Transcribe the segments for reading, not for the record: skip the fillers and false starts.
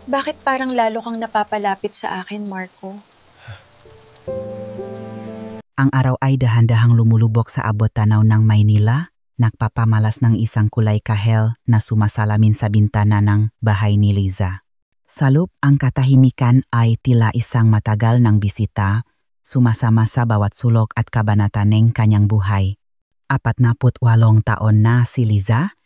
Bakit parang lalo kang napapalapit sa akin, Marco? Ang araw ay dahan-dahang lumulubog sa abot tanaw ng Maynila, nagpapamalas ng isang kulay kahel na sumasalamin sa bintana ng bahay ni Liza. Sa loob, ang katahimikan ay tila isang matagal ng bisita, sumasama sa bawat sulok at kabanata ng kanyang buhay. 48 taon na si Liza,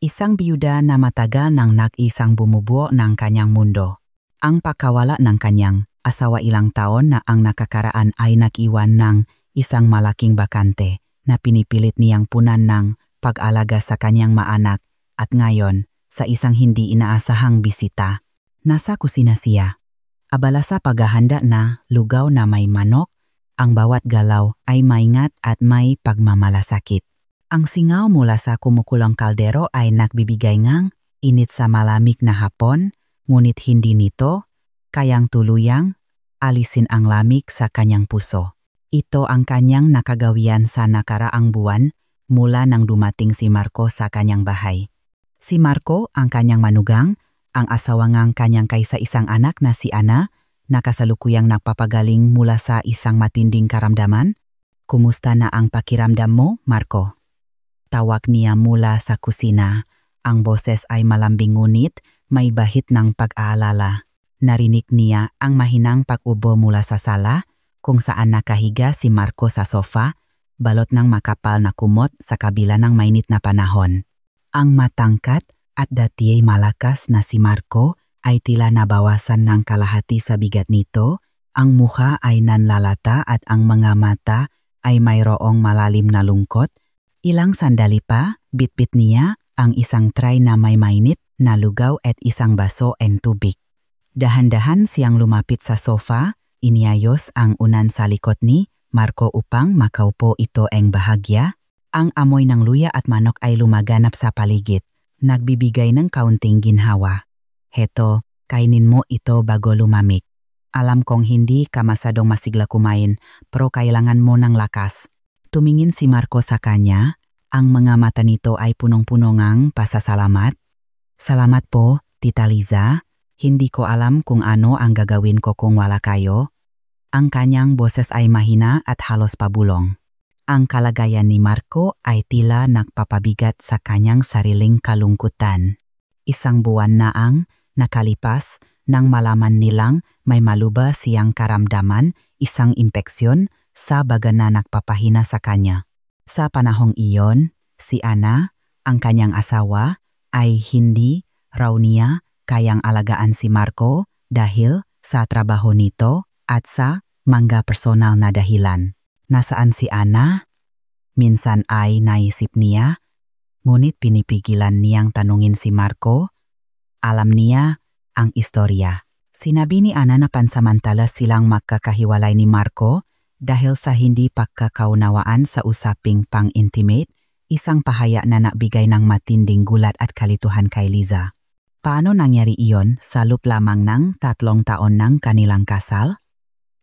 isang biyuda na matagal nang nag-isang bumubuo ng kanyang mundo. Ang pagkawala ng kanyang asawa ilang taon na ang nakakaraan ay nag-iwan ng isang malaking bakante na pinipilit niyang punan ng pag-alaga sa kanyang maanak at ngayon, sa isang hindi inaasahang bisita, nasa kusina siya. Abala sa paghahanda na lugaw na may manok, ang bawat galaw ay maingat at may pagmamalasakit. Ang singaw mula sa kumukulong kaldero ay nagbibigay ngang init sa malamig na hapon, ngunit hindi nito kayang tuluyang alisin ang lamig sa kanyang puso. Ito ang kanyang nakagawian sa nakaraang buwan mula nang dumating si Marco sa kanyang bahay. Si Marco ang kanyang manugang, ang asawa ngang kanyang kaisa-isang anak na si Ana, na kasalukuyang nagpapagaling mula sa isang matinding karamdaman. Kumusta na ang pakiramdam mo, Marco? Tawag niya mula sa kusina. Ang boses ay malambing ngunit may bahid ng pag-aalala. Narinig niya ang mahinang pag-ubo mula sa sala, kung saan nakahiga si Marco sa sofa, balot ng makapal na kumot sa kabila ng mainit na panahon. Ang matangkat at dati ay malakas na si Marco ay tila nabawasan ng kalahati sa bigat nito, ang mukha ay nanlalata at ang mga mata ay mayroong malalim na lungkot. Ilang sandali pa, bitbit niya ang isang tray na may mainit na lugaw at isang baso ng tubig. Dahan-dahan siyang lumapit sa sofa, iniayos ang unan sa likod ni Marco upang makaupo ito ang bahagya. Ang amoy ng luya at manok ay lumaganap sa paligid, nagbibigay ng kaunting ginhawa. Heto, kainin mo ito bago lumamig. Alam kong hindi ka masadong masigla kumain, pero kailangan mo ng lakas. Tumingin si Marco sa kanya, ang mga mata nito ay punong-puno ngang pasasalamat. Salamat po, Tita Liza. Hindi ko alam kung ano ang gagawin ko kung wala kayo. Ang kanyang boses ay mahina at halos pabulong. Ang kalagayan ni Marco ay tila nagpapabigat sa kanyang sariling kalungkutan. Isang buwan na ang nakalipas nang malaman nilang may malubha siyang karamdaman, isang impeksyon sa baga na nagpapahina sa kanya. Sa panahong iyon, si Ana, ang kanyang asawa, ay hindi raw niya kayang alagaan si Marco dahil sa trabaho nito at sa mga personal na dahilan. Nasaan si Ana? Minsan ay naisip niya, ngunit pinipigilan niyang tanungin si Marco. Alam niya ang istorya. Sinabi ni Ana na pansamantala silang magkakahiwalay ni Marco dahil sa hindi pagkakaunawaan sa usaping pang-intimate, isang pahaya na nagbigay ng matinding gulat at kalituhan kay Liza. Paano nangyari iyon sa loob lamang ng 3 taon ng kanilang kasal?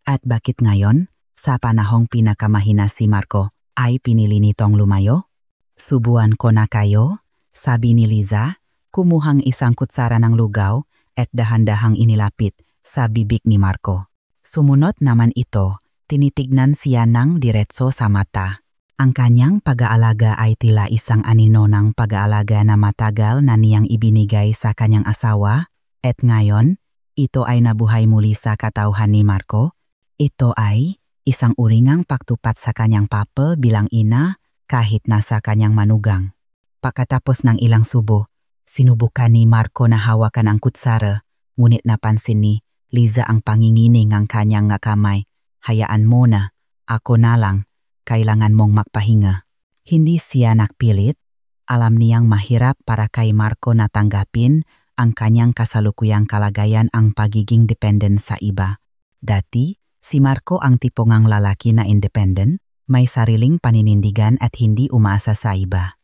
At bakit ngayon, sa panahong pinakamahina si Marco, ay pinili nitong lumayo? Subuan ko na kayo, sabi ni Liza, kumuhang isang kutsara ng lugaw at dahan-dahang inilapit sa bibig ni Marco. Sumunod naman ito, tinitignan siya ng diretso sa mata. Ang kanyang pag-aalaga ay tila isang anino ng pag-aalaga na matagal na niyang ibinigay sa kanyang asawa, at ngayon, ito ay nabuhay muli sa katauhan ni Marco. Ito ay isang uringang pagtupat sa kanyang papel bilang ina kahit nasa kanyang manugang. Pagkatapos ng ilang subo, sinubukan ni Marco na hawakan ang kutsara, ngunit napansin ni Liza ang pangingining ng kanyang kamay. Hayaan mo na, ako na lang. Kailangan mong magpahinga. Hindi siya nagpilit. Alam niyang mahirap para kay Marco na tanggapin ang kanyang kasalukuyang kalagayan ang pagiging dependent sa iba. Dati, si Marco ang tipong lalaki na independent, may sariling paninindigan at hindi umaasa sa iba.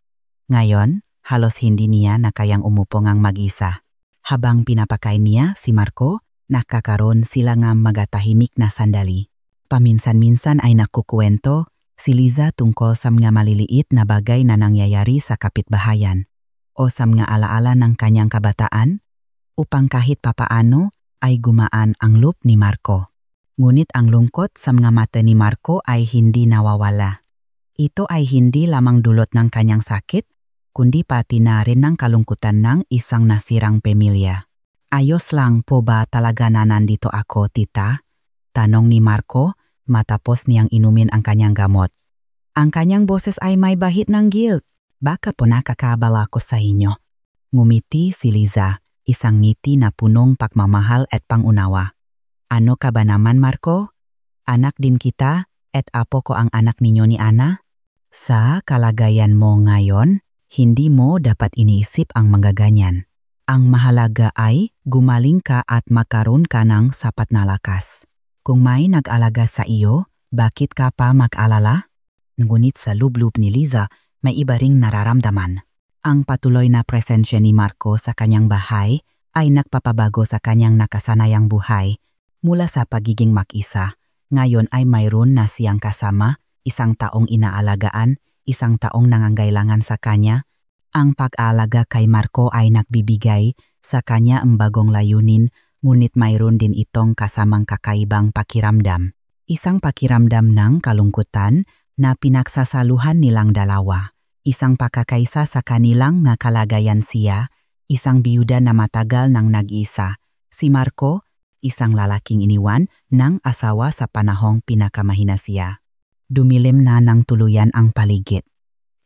Ngayon, halos hindi niya na kayang umupo ngang mag-isa. Habang pinapakain niya si Marco, nakakaroon sila nga magatahimik na sandali. Paminsan-minsan ay nakukuwento si Liza tungkol sa mga maliliit na bagay na nangyayari sa kapitbahayan o sa mga alaala ng kanyang kabataan. upang kahit papaano ay gumaan ang loob ni Marco. Ngunit ang lungkot sa mga mata ni Marco ay hindi nawawala. Ito ay hindi lamang dulot ng kanyang sakit, kundi pati na rin ng kalungkutan ng isang nasirang pamilya. Ayos lang po ba talaga na nandito ako, tita? Tanong ni Marco matapos niyang inumin ang kanyang gamot. Ang kanyang boses ay may bahid ng guilt. Baka po nakakabala ko sa inyo. Ngumiti si Liza, isang ngiti na punong pagmamahal at pangunawa. Ano ka ba naman, Marco? Anak din kita at apo ko ang anak ninyo ni Ana? Sa kalagayan mo ngayon, hindi mo dapat iniisip ang mga ganyan. Ang mahalaga ay gumaling ka at magkaroon ka ng sapat na lakas. Kung may nag-alaga sa iyo, bakit ka pa mag-alala? Ngunit sa loob-loob ni Liza, may iba ring nararamdaman. Ang patuloy na presensya ni Marco sa kanyang bahay ay nagpapabago sa kanyang nakasanayang buhay. Mula sa pagiging mag-isa, ngayon ay mayroon na siyang kasama, isang taong inaalagaan, isang taong nangangailangan sa kanya. Ang pag-aalaga kay Marco ay nagbibigay sa kanya ang bagong layunin, ngunit mayroon din itong kasamang kakaibang pakiramdam. Isang pakiramdam ng kalungkutan na pinagsasaluhan nilang dalawa. Isang pakakaisa sa kanilang nga kalagayan siya, isang biyuda na matagal nang nag-isa. Si Marco, isang lalaking iniwan ng asawa sa panahong pinakamahina siya. Dumilim na ng tuluyan ang paligid.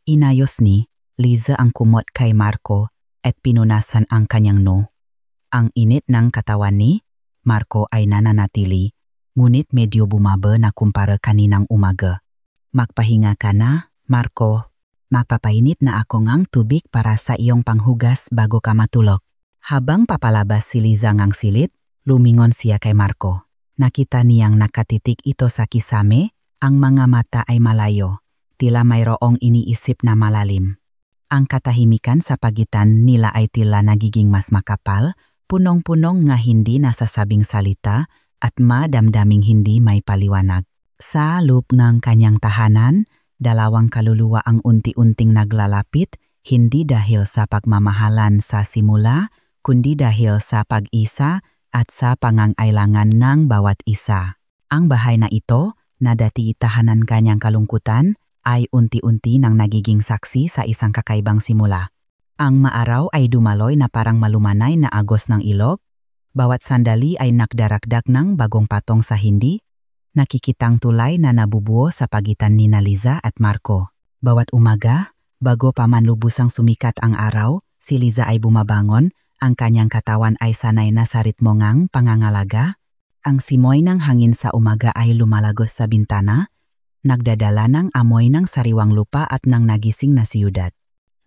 Inayos ni Liza ang kumot kay Marco at pinunasan ang kanyang no. Ang init ng katawan ni Marco ay nananatili, ngunit medyo bumaba na kumpara kaninang umaga. Magpahinga ka na, Marco. Magpapainit na ako ngang tubig para sa iyong panghugas bago ka matulog. Habang papalabas si Liza ngang silid, lumingon siya kay Marco. Nakita niyang nakatitik ito sa kisame, ang mga mata ay malayo. Tila mayroong iniisip na malalim. Ang katahimikan sa pagitan nila ay tila nagiging mas makapal, punong-punong nga hindi nasasabing salita at madamdaming hindi may paliwanag. Sa loob ng kanyang tahanan, dalawang kaluluwa ang unti-unting naglalapit, hindi dahil sa pagmamahalan sa simula, kundi dahil sa pag-isa at sa pangangailangan ng bawat isa. Ang bahay na ito, na dati tahanan kanyang kalungkutan, ay unti-unti nang nagiging saksi sa isang kakaibang simula. Ang maaraw ay dumaloy na parang malumanay na agos ng ilog. Bawat sandali ay nakdarakdak ng bagong patong sa hindi. Nakikitang tulay na nabubuo sa pagitan ni Liza at Marco. Bawat umaga, bago pa man lubusang sumikat ang araw, si Liza ay bumabangon, ang kanyang katawan ay sanay na sa ritmo ngang pangangalaga. Ang simoy ng hangin sa umaga ay lumalagos sa bintana, nagdadala ng amoy ng sariwang lupa at ng nagising na siyudad.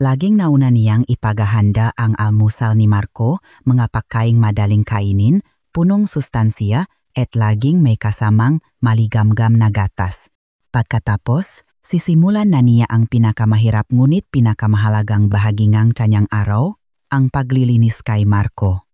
Laging nauna niyang ipagahanda ang almusal ni Marco, mga pagkaing madaling kainin, punong sustansiya at laging may kasamang maligamgam na gatas. Pagkatapos, sisimulan na niya ang pinakamahirap ngunit pinakamahalagang bahagi ng kanyang araw, ang paglilinis kay Marco.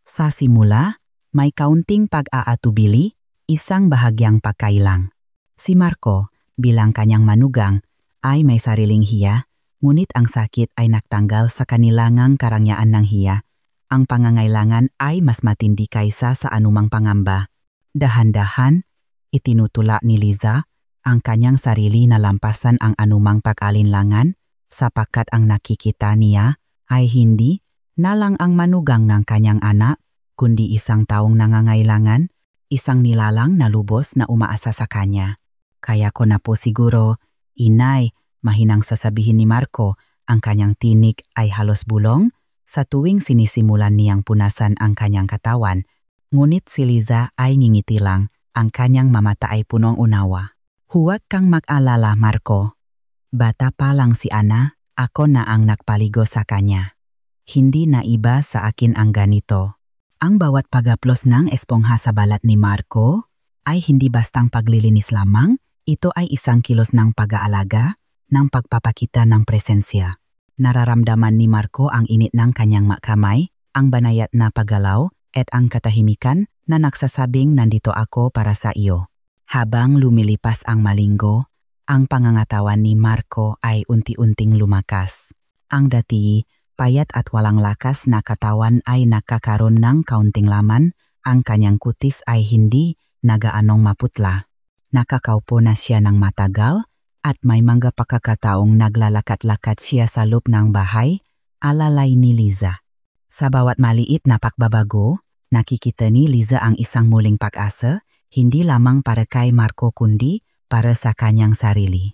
Sa simula, may kaunting pag-aatubili, isang bahagyang pagkailang. Si Marco, bilang kanyang manugang, ay may sariling hiya, ngunit ang sakit ay nagtanggal sa kanilangang karangyaan ng hiya. Ang pangangailangan ay mas matindi kaysa sa anumang pangamba. Dahan-dahan, itinutula ni Liza ang kanyang sarili na lampasan ang anumang pag-alinlangan, sapagkat ang nakikita niya ay hindi na lang ang manugang ng kanyang anak, kundi isang taong nangangailangan, isang nilalang na lubos na umaasa sa kanya. Kaya ko na po siguro, inay, mahinang sasabihin ni Marco, ang kanyang tinig ay halos bulong sa tuwing sinisimulan niyang punasan ang kanyang katawan. Ngunit si Liza ay ngingiti lang, ang kanyang mamata ay punong unawa. Huwag kang mag-alala, Marco. Bata pa lang si Ana, ako na ang nagpaligo sa kanya. Hindi na iba sa akin ang ganito. Ang bawat pagaplos ng espongha sa balat ni Marco ay hindi bastang paglilinis lamang, ito ay isang kilos ng pag-aalaga, ng pagpapakita ng presensya. Nararamdaman ni Marco ang init ng kanyang kamay, ang banayat na paggalaw, at ang katahimikan na nagsasabing nandito ako para sa iyo. Habang lumilipas ang malinggo, ang pangangatawan ni Marco ay unti-unting lumakas. Ang dati Payat at walang lakas na katawan ay nakakaroon ng kaunting laman, ang kanyang kutis ay hindi nagaanong maputla. Nakakaupo na siya ng matagal at may mga pagkakataong naglalakat-lakat siya sa loob ng bahay, alalay ni Liza. Sa bawat maliit na pagbabago, nakikita ni Liza ang isang muling pag-asa, hindi lamang para kay Marco kundi para sa kanyang sarili.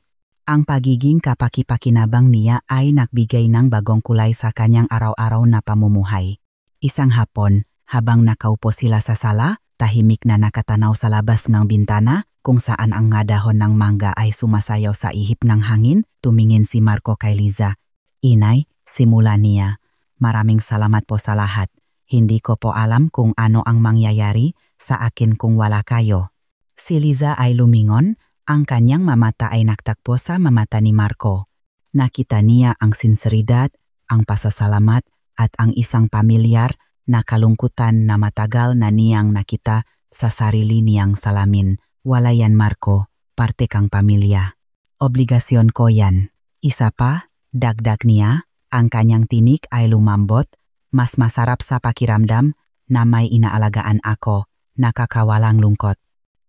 Ang pagiging kapaki-pakinabang niya ay nagbigay ng bagong kulay sa kanyang araw-araw na pamumuhay. Isang hapon, habang nakaupo sila sa sala, tahimik na nakatanaw sa labas ng bintana, kung saan ang mga dahon ng mangga ay sumasayaw sa ihip ng hangin, tumingin si Marco kay Liza. Inay, simula niya. Maraming salamat po sa lahat. Hindi ko po alam kung ano ang mangyayari sa akin kung wala kayo. Si Liza ay lumingon, ang kanyang mamata ay nagtakpo sa mamata ni Marco. Nakita niya ang sinseridad, ang pasasalamat at ang isang pamilyar na kalungkutan na matagal na niyang nakita sa sarili niyang salamin. Wala yan Marco, parte kang pamilya. Obligasyon ko yan. Isa pa, dagdag niya, ang kanyang tinik ay lumambot, mas masarap sa pakiramdam na may inaalagaan ako, nakakawalang lungkot.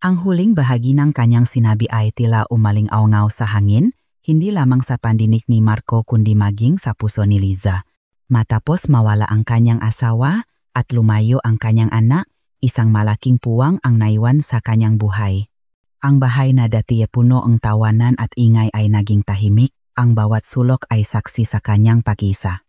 Ang huling bahagi ng kanyang sinabi ay tila umaling-awngaw sa hangin, hindi lamang sa pandinig ni Marco kundi maging sa puso ni Liza. Matapos mawala ang kanyang asawa at lumayo ang kanyang anak, isang malaking puwang ang naiwan sa kanyang buhay. Ang bahay na dati puno ang tawanan at ingay ay naging tahimik, ang bawat sulok ay saksi sa kanyang pag-isa.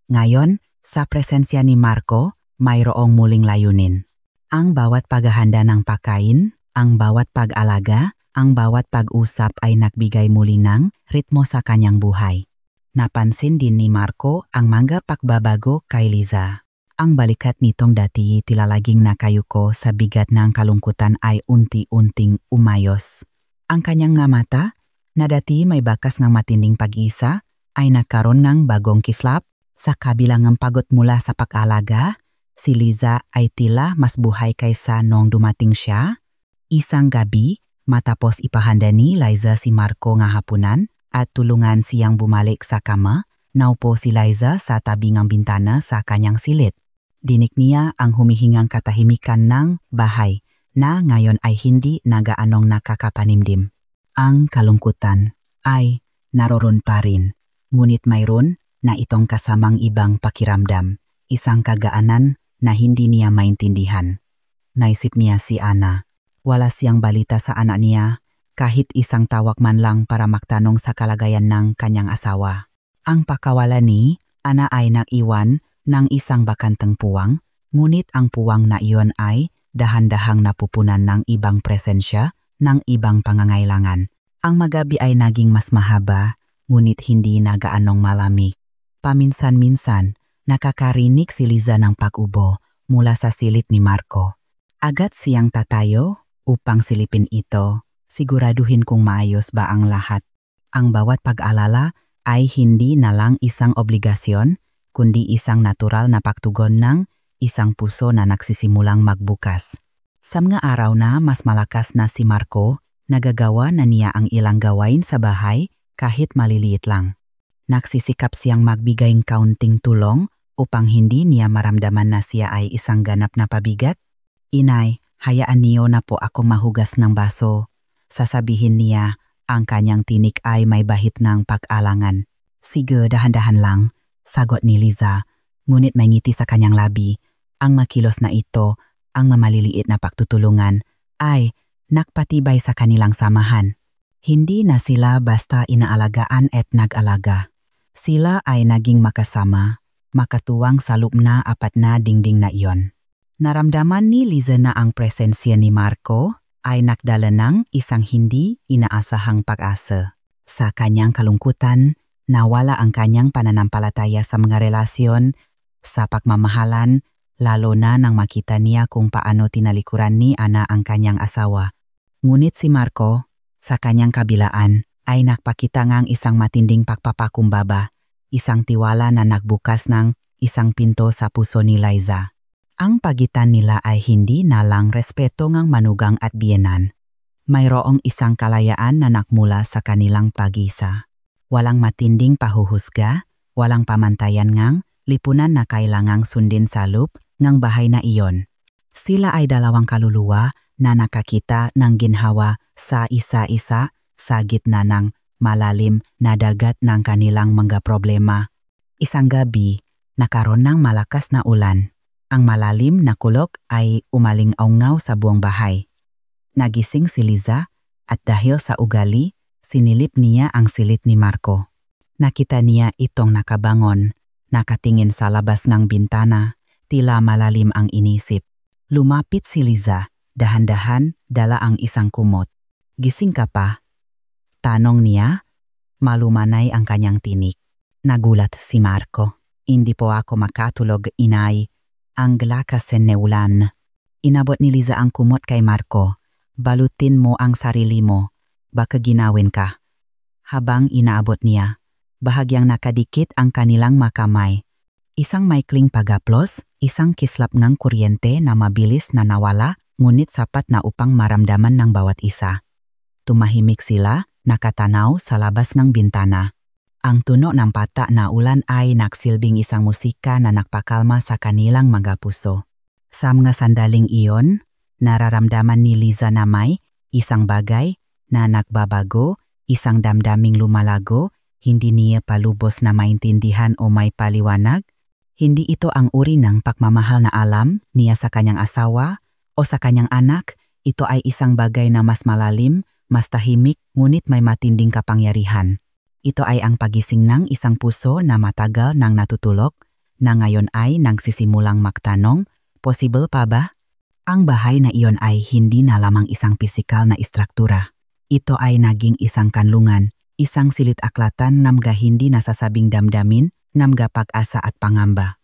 Ngayon, sa presensya ni Marco, mayroong muling layunin. Ang bawat paghahanda ng pagkain, ang bawat pag-alaga, ang bawat pag-usap ay nagbigay muli ng ritmo sa kanyang buhay. Napansin din ni Marco ang mga pagbabago kay Liza. Ang balikat nitong dati tila laging nakayuko sa bigat ng kalungkutan ay unti-unting umayos. Ang kanyang nga mata, na dati may bakas ng matinding pag-isa, ay nagkaroon ng bagong kislap. Sa kabilang ng pagod mula sa pag-alaga, si Liza ay tila mas buhay kaysa noong dumating siya. Isang gabi, matapos ipahanda ni Liza si Marco nga hapunan at tulungan siyang bumalik sa kama, naupo si Liza sa tabi ng bintana sa kanyang silid. Dinig niya ang humihingang katahimikan ng bahay na ngayon ay hindi nagaanong nakakapanimdim. Ang kalungkutan ay naroon pa rin, ngunit mayroon na itong kasamang ibang pakiramdam, isang kagaanan na hindi niya maintindihan. Naisip niya si Ana. Wala siyang balita sa anak niya, kahit isang tawag man lang para magtanong sa kalagayan ng kanyang asawa. Ang pakawala ni Ana ay nag-iwan ng isang bakantang puwang, ngunit ang puwang na iyon ay dahan-dahang napupunan ng ibang presensya, ng ibang pangangailangan. Ang magabi ay naging mas mahaba, ngunit hindi na gaanong malamig. Paminsan-minsan, nakakarinig si Liza ng pag-ubo mula sa silid ni Marco. Agad siyang tatayo upang silipin ito, siguraduhin kung maayos ba ang lahat. Ang bawat pag-alala ay hindi na lang isang obligasyon, kundi isang natural na pagtugon ng isang puso na nagsisimulang magbukas. Sa mga araw na mas malakas na si Marco, nagagawa na niya ang ilang gawain sa bahay kahit maliliit lang. Nagsisikap siyang magbigay ng kaunting tulong upang hindi niya maramdaman na siya ay isang ganap na pabigat. Inay, hayaan niyo na po akong mahugas ng baso. Sasabihin niya, ang kanyang tinik ay may bahit ng pag-alangan. Sige, dahan-dahan lang, sagot ni Liza, ngunit may ngiti sa kanyang labi. Ang makilos na ito, ang mamaliliit na pagtutulungan, ay nagpatibay sa kanilang samahan. Hindi na sila basta inaalagaan at nag-alaga. Sila ay naging makasama, makatuwang sa loob na apat na dingding na iyon. Naramdaman ni Liza na ang presensya ni Marco ay nagdala ng isang hindi inaasahang pag-asa. Sa kanyang kalungkutan, nawala ang kanyang pananampalataya sa mga relasyon, sa pagmamahalan, lalo na nang makita niya kung paano tinalikuran ni Ana ang kanyang asawa. Ngunit si Marco, sa kanyang kabilaan, ay nagpakita ngang isang matinding pagpapakumbaba, isang tiwala na nagbukas ng isang pinto sa puso ni Liza. Ang pagitan nila ay hindi na lang respeto ngang manugang at biyenan. Mayroong isang kalayaan na nakmula sa kanilang pag-isa. Walang matinding pahuhusga, walang pamantayan ngang lipunan na kailangang sundin sa loop ng bahay na iyon. Sila ay dalawang kaluluwa na nakakita ng ginhawa sa isa-isa sa gitna ng malalim na dagat ng kanilang mga problema. Isang gabi, nakaroon ng malakas na ulan. Ang malalim na kulog ay umaling-aungaw sa buong bahay. Nagising si Liza at dahil sa ugali, sinilip niya ang silid ni Marco. Nakita niya itong nakabangon, nakatingin sa labas ng bintana, tila malalim ang inisip. Lumapit si Liza, dahan-dahan dala ang isang kumot. Gising ka pa? Tanong niya, malumanay ang kanyang tinik. Nagulat si Marco. Hindi po ako makatulog, inay. Ang glakasen na ulan. Inabot ni Liza ang kumot kay Marco. Balutin mo ang sarili mo. Baka ginawin ka. Habang inaabot niya, bahagyang nakadikit ang kanilang makamay. Isang maikling pagaplos, isang kislap ng kuryente na mabilis na nawala, ngunit sapat na upang maramdaman ng bawat isa. Tumahimik sila, nakatanaw sa labas ng bintana. Ang tunog ng pata na ulan ay nagsilbing isang musika na nagpakalma sa kanilang mga puso. Sa mga sandaling iyon, nararamdaman ni Liza na may isang bagay na nagbabago, isang damdaming lumalago, hindi niya palubos na maintindihan o may paliwanag. Hindi ito ang uri ng pagmamahal na alam niya sa kanyang asawa o sa kanyang anak. Ito ay isang bagay na mas malalim, mas tahimik, ngunit may matinding kapangyarihan. Ito ay ang pagising ng isang puso na matagal nang natutulog, na ngayon ay nagsisimulang magtanong, possible pa ba? Ang bahay na iyon ay hindi na lamang isang pisikal na istruktura. Ito ay naging isang kanlungan, isang silit-aklatan na mga hindi nasasabing damdamin, na mga pag-asa at pangamba.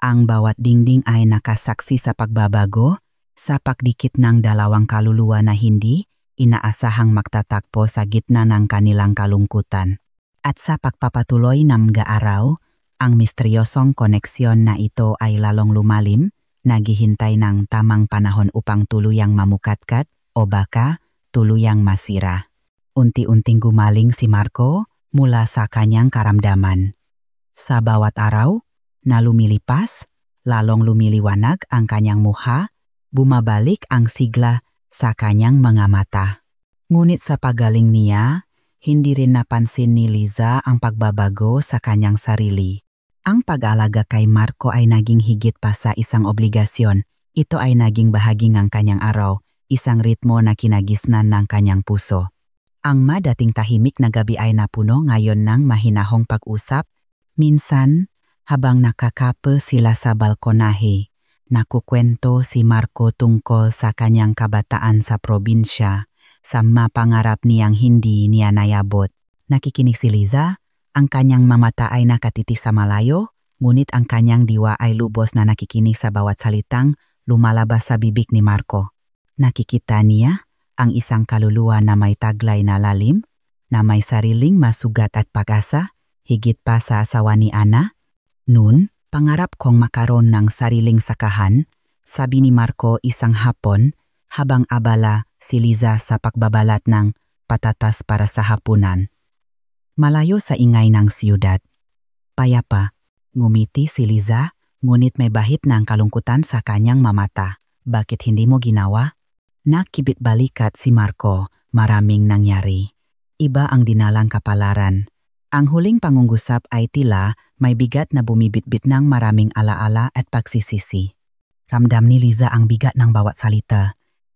Ang bawat dingding ay nakasaksi sa pagbabago, sa pagdikit ng dalawang kaluluwa na hindi inaasahang magtatakpo sa gitna ng kanilang kalungkutan. At sa pagpapatuloy ng mga araw, ang misteryosong koneksyon na ito ay lalong lumalim, naghihintay ng tamang panahon upang tuluyang mamukatkat o baka tuluyang masira. Unti-unting gumaling si Marco mula sa kanyang karamdaman. Sa bawat araw na lumilipas, lalong lumiliwanag ang kanyang mukha, bumabalik ang sigla sa kanyang mga mata. Ngunit sa pagaling niya, hindi rin napansin ni Liza ang pagbabago sa kanyang sarili. Ang pag-alaga kay Marco ay naging higit pa sa isang obligasyon. Ito ay naging bahagi ng kanyang araw, isang ritmo na kinagisnan ng kanyang puso. Ang madating tahimik na gabi ay napuno ngayon ng mahinahong pag-usap. Minsan, habang nakakape sila sa balkonahe, nakukwento si Marco tungkol sa kanyang kabataan sa probinsya, sa mapangarap niyang hindi niya nayabot. Nakikinig si Liza, ang kanyang mamata ay nakatitig sa malayo, ngunit ang kanyang diwa ay lubos na nakikinig sa bawat salitang lumalabas sa bibig ni Marco. Nakikita niya ang isang kaluluwa na may taglay na lalim, na may sariling masugat at pag-asa, higit pa sa asawa ni Ana. Noon, pangarap kong makaroon ng sariling sakahan, sabi ni Marco isang hapon habang abala si Liza sa pagbabalat ng patatas para sa hapunan. Malayo sa ingay ng siyudad. Payapa, ngumiti si Liza, ngunit may bahid ng kalungkutan sa kanyang mamata. Bakit hindi mo ginawa? Nakibit balikat si Marco, maraming nangyari. Iba ang dinalang kapalaran. Ang huling pangungusap ay tila may bigat na bumibitbit ng maraming alaala at pagsisisi. Ramdam ni Liza ang bigat ng bawat salita.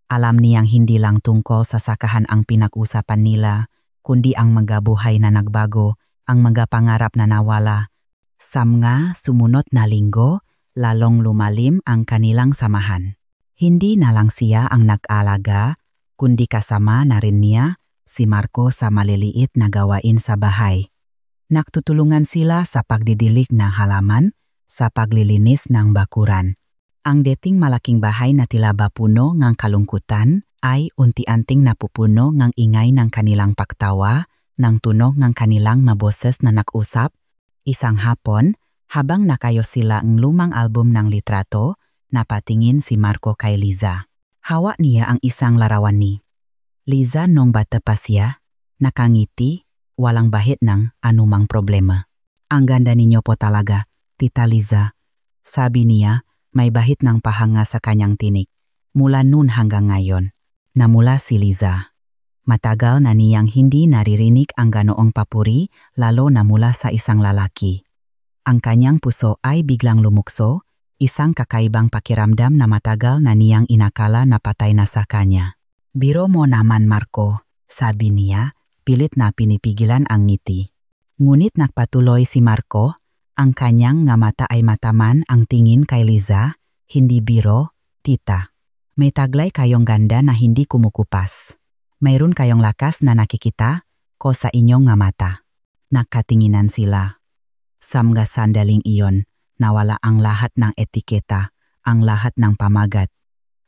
Alam niyang hindi lang tungkol sa sakahan ang pinag-usapan nila, kundi ang mga buhay na nagbago, ang mga pangarap na nawala. Sa mga sumunod na linggo, lalong lumalim ang kanilang samahan. Hindi na lang siya ang nag-alaga, kundi kasama na rin niya si Marco sa maliliit na gawain sa bahay. Nagtutulungan sila sa pagdidilig ng halaman, sa paglilinis ng bakuran. Ang dating malaking bahay na tila ba puno ng kalungkutan ay unti-anting napupuno ng ingay ng kanilang pagtawa, ng tunog ng kanilang maboses na nag-usap. Isang hapon, habang nakayo sila ang lumang album ng litrato, napatingin si Marco kay Liza. Hawak niya ang isang larawan ni Liza nung bata pa siya, nakangiti, walang bahid ng anumang problema. Ang ganda ninyo po talaga, Tita Liza. Sabi niya, may bahit ng pahanga sa kanyang tinik. Mula noon hanggang ngayon, namula si Liza. Matagal na niyang hindi naririnig ang ganoong papuri lalo na mula sa isang lalaki. Ang kanyang puso ay biglang lumukso, isang kakaibang pakiramdam na matagal na niyang inakala na patay na sa kanya. Biro mo naman Marco, sabi niya, pilit na pinipigilan ang ngiti. Ngunit nagpatuloy si Marco, ang kanyang nga mata ay mataman ang tingin kay Liza, hindi biro, tita. May taglay kayong ganda na hindi kumukupas. Mayroon kayong lakas na nakikita ko sa inyong nga mata. Nakatinginan sila. Samga sandaling iyon, nawala ang lahat ng etiketa, ang lahat ng pamagat.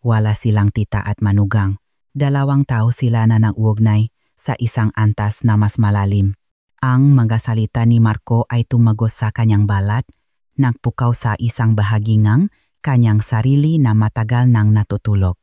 Wala silang tita at manugang. Dalawang tao sila na nag-ugnay sa isang antas na mas malalim. Ang mga salita ni Marco ay tumagos sa kanyang balat, nagpukaw sa isang bahagingang kanyang sarili na matagal nang natutulog.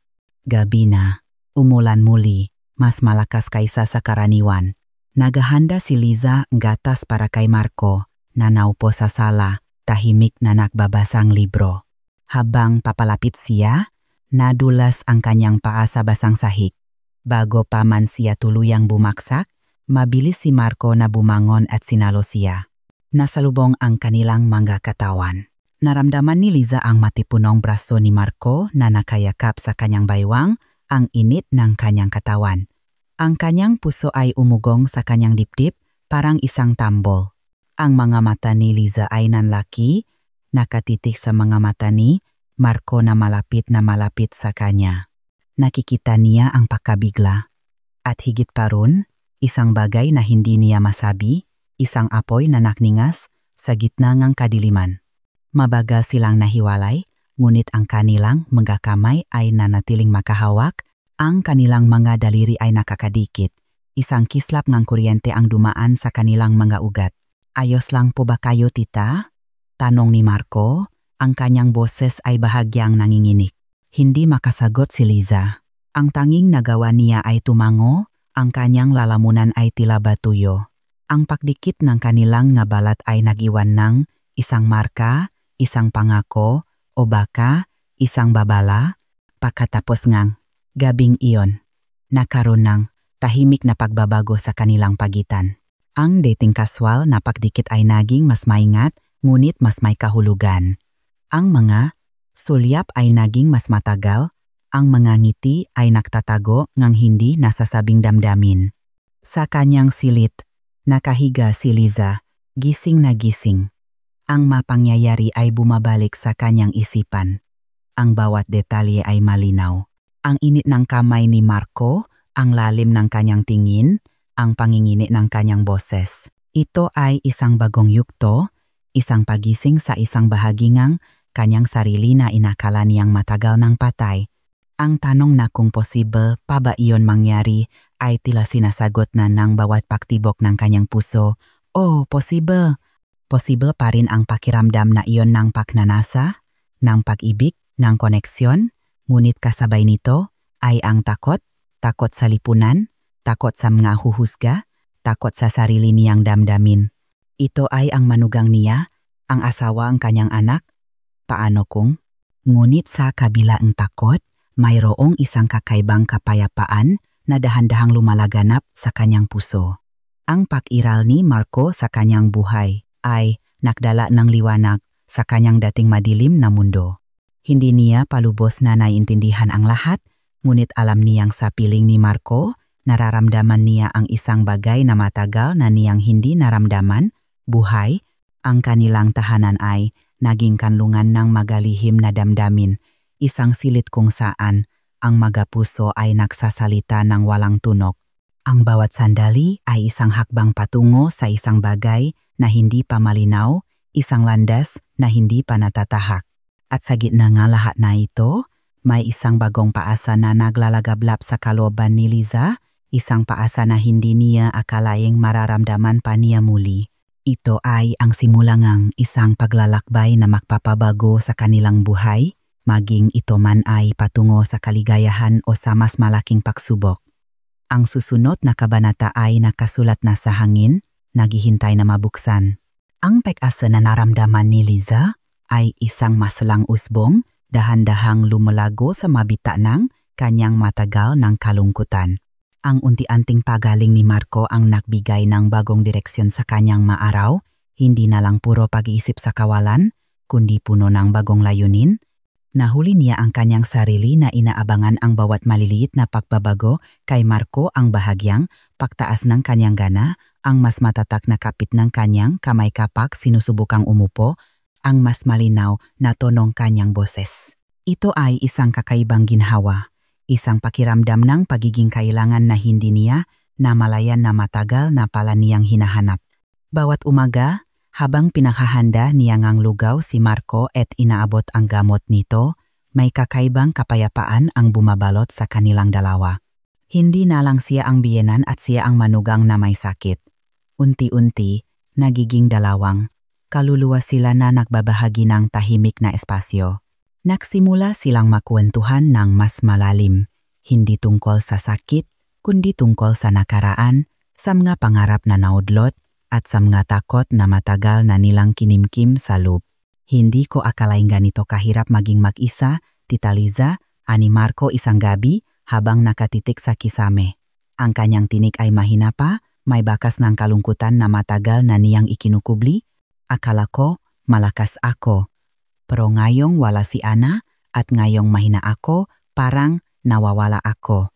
Gabi na, umulan muli, mas malakas kaysa sa karaniwan. Naghahanda si Liza gatas para kay Marco, na naupo sa sala, tahimik na nagbabasang libro. Habang papalapit siya, nadulas ang kanyang paa sa basang sahig. Bago pa man siya tuluyang bumaksak, mabilis si Marco na bumangon at sinalo siya. Nasalubong ang kanilang mga katawan. Naramdaman ni Liza ang matipunong braso ni Marco na nakayakap sa kanyang baywang, ang init ng kanyang katawan. Ang kanyang puso ay umugong sa kanyang dibdib parang isang tambol. Ang mga mata ni Liza ay nanlaki, nakatitik sa mga mata ni Marco na malapit sa kanya. Nakikita niya ang pagkabigla. At higit pa ron, isang bagay na hindi niya masabi, isang apoy na nakningas sa gitna ng kadiliman. Mabagal silang nahiwalay, ngunit ang kanilang mga kamay ay nanatiling makahawak, ang kanilang mga daliri ay nakakadikit. Isang kislap ng kuryente ang dumaan sa kanilang mga ugat. Ayos lang po ba kayo, tita? Tanong ni Marco, ang kanyang boses ay bahagyang nanginginig. Hindi makasagot si Liza. Ang tanging nagawa niya ay tumango, ang kanyang lalamunan ay tila batuyo. Ang pagdikit ng kanilang nga balat ay nagiwan ng isang marka, isang pangako, o baka isang babala. Pagkatapos ngang gabing iyon, nakaroon ng tahimik na pagbabago sa kanilang pagitan. Ang dating casual na pagdikit ay naging mas maingat, ngunit mas may kahulugan. Ang mga sulyap ay naging mas matagal, ang mga ngiti ay nagtatago ngang hindi nasasabing damdamin. Sa kanyang silit, nakahiga si Liza, gising na gising. Ang mapangyayari ay bumabalik sa kanyang isipan. Ang bawat detalye ay malinaw. Ang init ng kamay ni Marco, ang lalim ng kanyang tingin, ang pangingini ng kanyang boses. Ito ay isang bagong yugto, isang pagising sa isang bahagingang kanyang sarili na inakala niyang matagal ng patay. Ang tanong na kung posible pa ba iyon mangyari ay tila sinasagot na ng bawat paktibok ng kanyang puso. Oh, posible! Posible pa rin ang pakiramdam na iyon ng pagnanasa, ng pag-ibig, ng koneksyon, ngunit kasabay nito ay ang takot, takot sa lipunan, takot sa mga huhusga, takot sa sarili niyang damdamin. Ito ay ang manugang niya, ang asawa ang kanyang anak. Paano kung? Ngunit sa kabila ang takot, mayroong isang kakaibang kapayapaan na dahan-dahang lumalaganap sa kanyang puso. Ang pag-iral ni Marco sa kanyang buhay ay nagdala ng liwanag sa kanyang dating madilim na mundo. Hindi niya palubos na naiintindihan ang lahat, ngunit alam niyang sa piling ni Marco, nararamdaman niya ang isang bagay na matagal na niyang hindi naramdaman, buhay. Ang kanilang tahanan ay naging kanlungan ng magalihim na damdamin, isang silid kung saan ang mga puso ay nagsasalita ng walang tunog. Ang bawat sandali ay isang hakbang patungo sa isang bagay na hindi pa malinaw, isang landas na hindi pa natatahak. At sa gitna nga lahat na ito, may isang bagong paasa na naglalagablap sa kalooban ni Liza, isang paasa na hindi niya akalaing mararamdaman pa niya muli. Ito ay ang simula ng isang paglalakbay na magpapabago sa kanilang buhay, maging ito man ay patungo sa kaligayahan o sa mas malaking pagsubok. Ang susunod na kabanata ay nakasulat na sa hangin, naghihintay na mabuksan. Ang pag-asa na naramdaman ni Liza ay isang masalang usbong, dahan-dahang lumalago sa mabita ng kanyang matagal ng kalungkutan. Ang unti-anting pagaling ni Marco ang nagbigay ng bagong direksyon sa kanyang maaraw, hindi na lang puro pag-iisip sa kawalan, kundi puno ng bagong layunin. Nahuli niya ang kanyang sarili na inaabangan ang bawat maliliit na pagbabago kay Marco, ang bahagyang pagtaas ng kanyang gana, ang mas matatak na kapit ng kanyang kamay kapag sinusubukang umupo, ang mas malinaw na tonong kanyang boses. Ito ay isang kakaibang ginhawa, isang pakiramdam ng pagiging kailangan na hindi niya namalayan na matagal na pala niyang hinahanap. Bawat umaga, habang pinakahanda niya ngang lugaw si Marco at inaabot ang gamot nito, may kakaibang kapayapaan ang bumabalot sa kanilang dalawa. Hindi na lang siya ang biyenan at siya ang manugang na may sakit. Unti-unti, nagiging dalawang. Kaluluwa sila na nagbabahagi ng tahimik na espasyo. Nagsimula silang makwentuhan ng mas malalim, hindi tungkol sa sakit, kundi tungkol sa nakaraan, sa mga pangarap na naudlot, at sa mga takot na matagal na nilang kinimkim sa loob. Hindi ko akalaing ganito kahirap maging mag-isa, Tita Liza, ani Marco isang gabi habang nakatitik sa kisame. Ang kanyang tinig ay mahina pa, may bakas ng kalungkutan na matagal na niyang ikinukubli. Akala ko, malakas ako. Pero ngayong wala si Ana at ngayong mahina ako, parang nawawala ako.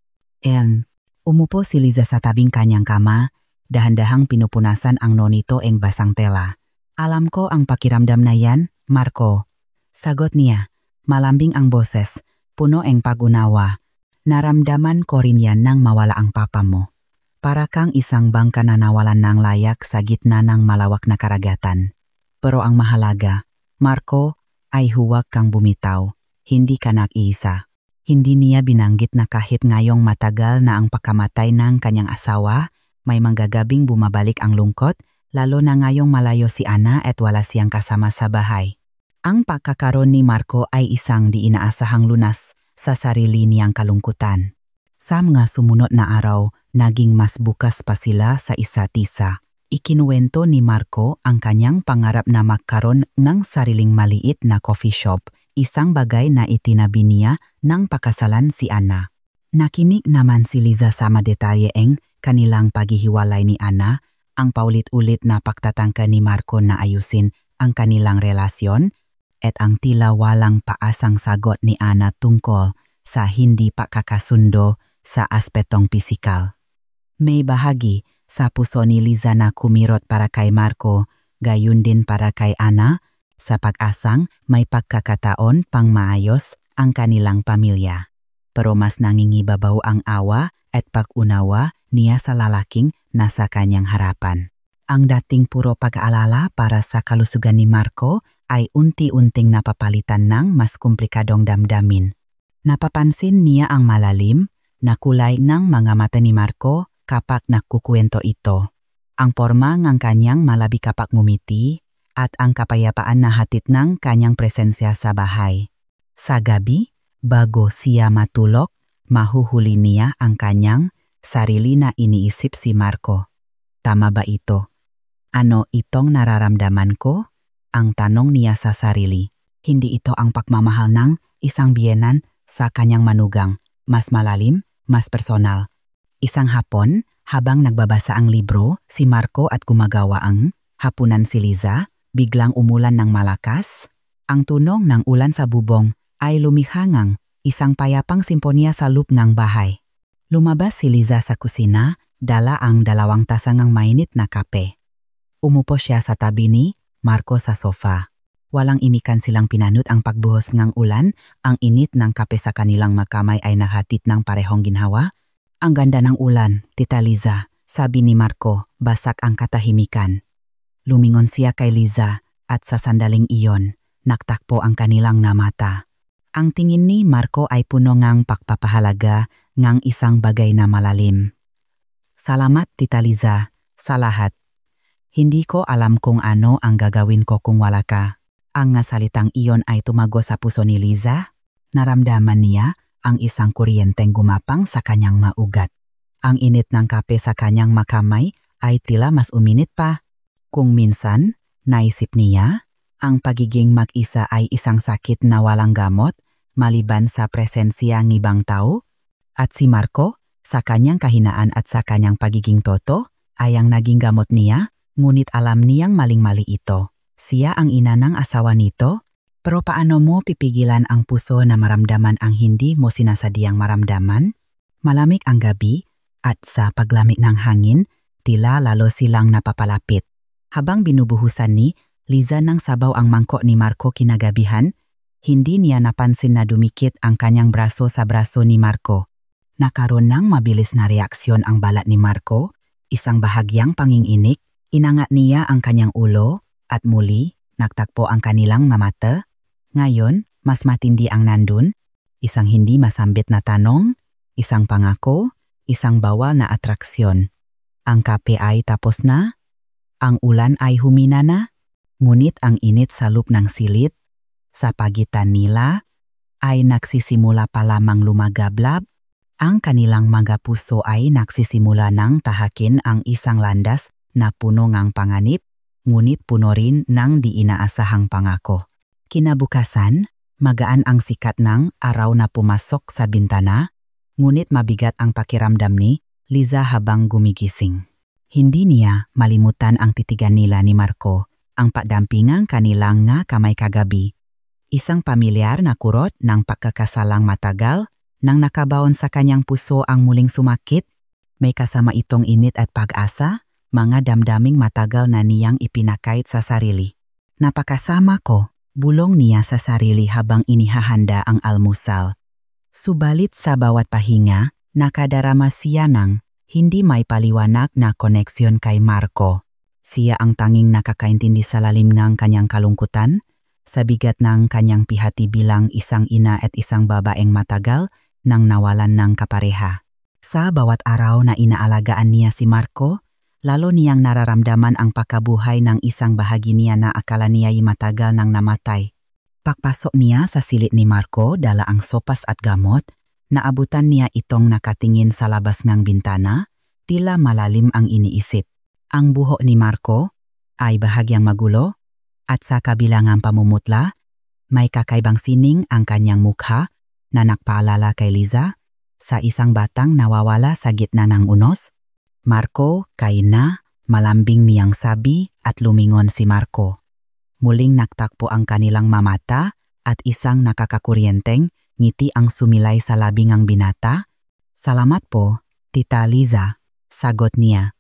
Umupo si Liza sa tabing kanyang kama, dahan-dahang pinupunasan ang nonito ang basang tela. Alam ko ang pakiramdam na yan, Marco. Sagot niya, malambing ang boses, puno ang pag-unawa. Naramdaman ko rin yan nang mawala ang papa mo. Para kang isang bangka na nawalan ng layak sa gitna ng malawak na karagatan. Pero ang mahalaga, Marco, ay huwag kang bumitaw. Hindi ka nag-iisa. Hindi niya binanggit na kahit ngayong matagal na ang pagkamatay ng kanyang asawa, may manggagabing bumabalik ang lungkot, lalo na ngayong malayo si Ana at wala siyang kasama sa bahay. Ang pagkakaroon ni Marco ay isang di inaasahang lunas sa sarili niyang kalungkutan. Sa mga sumunod na araw, naging mas bukas pa sila sa isa't isa. Ikinuwento ni Marco ang kanyang pangarap na magkaroon ng sariling maliit na coffee shop, isang bagay na itinabi niya nang pakasalan si Ana. Nakinig naman si Liza sa mga detalyeeng kanilang paghihiwalay ni Ana, ang paulit-ulit na pagtatangka ni Marco na ayusin ang kanilang relasyon, at ang tila walang paasang sagot ni Ana tungkol sa hindi pakakasundo sa aspetong pisikal. May bahagi sa puso ni Liza na kumirot para kay Marco, gayon din para kay Ana, sa pag-asang may pagkakataon pang maayos ang kanilang pamilya. Pero mas nangingibabaw ang awa at pag-unawa niya sa lalaking nasa kanyang harapan. Ang dating puro pag-aalala para sa kalusugan ni Marco ay unti-unting napapalitan ng mas komplikadong damdamin. Napapansin niya ang malalim na kulay ng mga mata ni Marco kapag nagkukwento ito. Ang porma ng kanyang malabi kapag ngumiti at ang kapayapaan na hatid ng kanyang presensya sa bahay. Sa gabi, bago siya matulog, mahuhuli niya ang kanyang sarili na iniisip si Marco. Tama ba ito? Ano itong nararamdaman ko? Ang tanong niya sa sarili. Hindi ito ang pagmamahal ng isang biyenan sa kanyang manugang, mas malalim, mas personal. Isang hapon, habang nagbabasa ang libro, si Marco at gumagawa ang hapunan si Liza, biglang umulan ng malakas. Ang tunog ng ulan sa bubong ay lumihangang isang payapang simponya sa loob ng bahay. Lumabas si Liza sa kusina, dala ang 2 tasangang mainit na kape. Umupo siya sa tabi ni Marco sa sofa. Walang imikan silang pinanut ang pagbuhos ng ulan, ang init ng kape sa kanilang makamay ay nahatid ng parehong ginhawa. Ang ganda ng ulan, Tita Liza, sabi ni Marco, basak ang katahimikan. Lumingon siya kay Liza at sa sandaling iyon, nagtakpo ang kanilang na mata. Ang tingin ni Marco ay puno ngang pagpapahalaga ngang isang bagay na malalim. Salamat Tita Liza, sa lahat. Hindi ko alam kung ano ang gagawin ko kung wala ka. Ang salitang iyon ay tumago sa puso ni Liza. Naramdaman niya ang isang kuryenteng gumapang sa kanyang maugat. Ang init ng kape sa kanyang makamay ay tila mas uminit pa. Kung minsan, Naisip niya, ang pagiging mag-isa ay isang sakit na walang gamot maliban sa presensya ng ibang tao. At si Marco, sa kanyang kahinaan at sa kanyang pagiging toto, ay ang naging gamot niya, ngunit alam niyang maling-mali ito. Siya ang ina ng asawa nito, pero paano mo pipigilan ang puso na maramdaman ang hindi mo sinasadyang maramdaman? Malamig ang gabi at sa paglamig ng hangin, tila lalo silang napapalapit. Habang binubuhusan ni Liza ng sabaw ang mangkok ni Marco kinagabihan, hindi niya napansin na dumikit ang kanyang braso sa braso ni Marco. Nakaroon ng mabilis na reaksyon ang balat ni Marco, isang bahagyang panginginig, inangat niya ang kanyang ulo at muli nagtagpo ang kanilang mamata. Ngayon, mas matindi ang nandun, isang hindi masambit na tanong, isang pangako, isang bawal na atraksyon. Ang kape ay tapos na, ang ulan ay humina na, ngunit ang init sa loob ng silid, sa pagitan nila, ay nagsisimula pa lamang lumagablab. Ang kanilang mga puso ay nagsisimula ng tahakin ang isang landas na puno ng panganib, ngunit puno rin ng di inaasahang pangako. Kinabukasan, magaan ang sikat ng araw na pumasok sa bintana, ngunit mabigat ang pakiramdam ni Liza habang gumigising. Hindi niya malimutan ang titigan nila ni Marco, ang pagdampingang kanilang nga kamay kagabi. Isang pamilyar na kurot ng pagkakasalang matagal nang nakabaon sa kanyang puso ang muling sumakit. May kasama itong init at pag-asa, mga damdaming matagal na niyang ipinakait sa sarili. Napakasama ko, bulong niya sa sarili habang inihahanda ang almusal. Subalit sa bawat pahinga, nakadarama siya ng hindi may paliwanag na koneksyon kay Marco. Siya ang tanging nakakaintindi sa lalim ng kanyang kalungkutan, sa bigat ng kanyang pihati bilang isang ina at isang babaeng matagal nang nawalan ng kapareha. Sa bawat araw na inaalagaan niya si Marco, lalo niyang nararamdaman ang pagkabuhay ng isang bahagi niya na akala niya'y matagal nang namatay. Pagpasok niya sa silid ni Marco dala ang sopas at gamot, naabutan niya itong nakatingin sa labas ng bintana, tila malalim ang iniisip. Ang buhok ni Marco ay bahagyang magulo, at sa kabilangang pamumutla, may kakaibang sining ang kanyang mukha na nagpaalala kay Liza sa isang batang nawawala sa gitna ng unos. Marco, kain na, malambing niyang sabi at lumingon si Marco. Muling nagtakpo ang kanilang mamata at isang nakakakuryenteng ngiti ang sumilay sa labi ng binata. Salamat po, Tita Liza, sagot niya.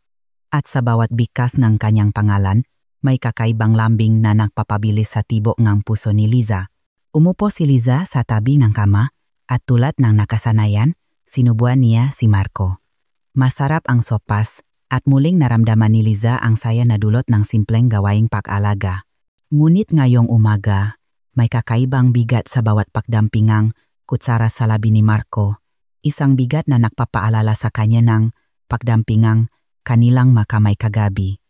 At sa bawat bikas ng kanyang pangalan, may kakaibang lambing na nagpapabilis sa tibok ng puso ni Liza. Umupo si Liza sa tabi ng kama at tulad ng nakasanayan, sinubuan niya si Marco. Masarap ang sopas at muling naramdaman ni Liza ang saya na dulot ng simpleng gawaing pag-alaga. Ngunit ngayong umaga, may kakaibang bigat sa bawat pagdampingang kutsara sa labi ni Marco. Isang bigat na nagpapaalala sa kanya ng pagdampingang kanilang makamay kagabi.